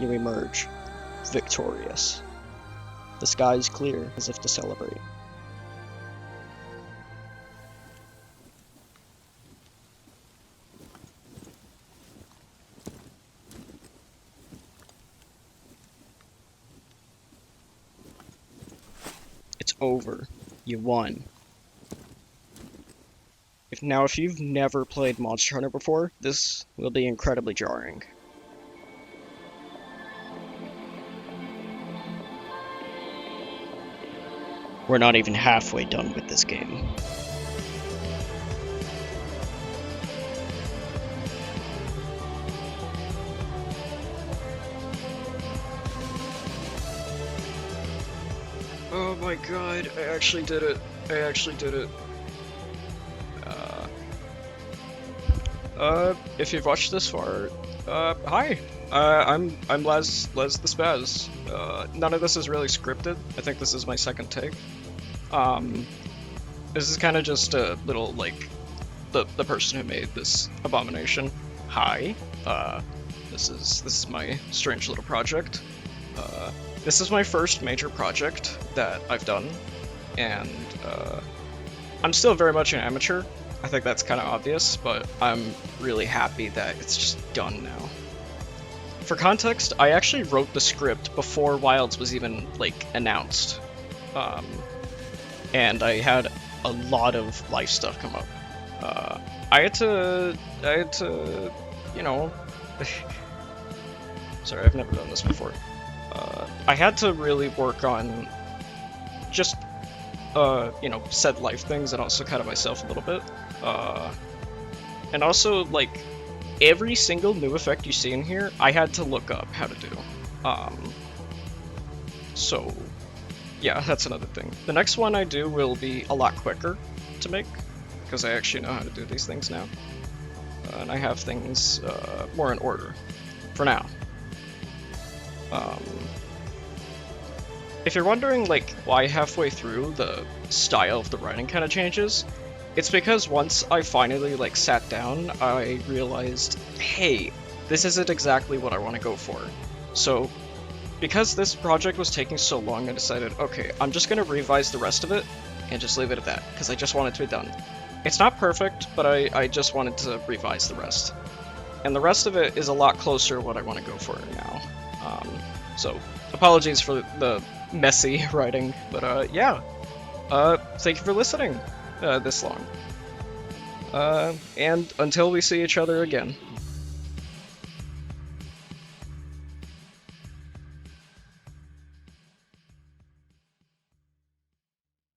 you emerge victorious. The sky is clear, as if to celebrate. It's over. You won. If you've never played Monster Hunter before, this will be incredibly jarring. We're not even halfway done with this game. Oh my god, I actually did it. If you've watched this far, hi. I'm Les the Spaz. None of this is really scripted. I think this is my second take. This is kind of just a little, like, the person who made this abomination. Hi. This is my strange little project. This is my first major project that I've done, and I'm still very much an amateur. I think that's kind of obvious, but I'm really happy that it's just done now. For context, I actually wrote the script before Wilds was even, like, announced. And I had a lot of life stuff come up. I had to, you know... Sorry, I've never done this before. I had to really work on just, you know, said life things and also kind of myself a little bit. And also, like, every single new effect you see in here, I had to look up how to do. So, yeah, that's another thing. The next one I do will be a lot quicker to make, because I actually know how to do these things now. And I have things more in order, for now. If you're wondering, like, why halfway through the style of the writing kind of changes, it's because once I finally, like, sat down, I realized, hey, this isn't exactly what I want to go for. So, because this project was taking so long, I decided, okay, I'm just gonna revise the rest of it and just leave it at that, because I just want it to be done. It's not perfect, but I just wanted to revise the rest. And the rest of it is a lot closer to what I want to go for now. So, apologies for the messy writing, but yeah. Thank you for listening this long. And until we see each other again.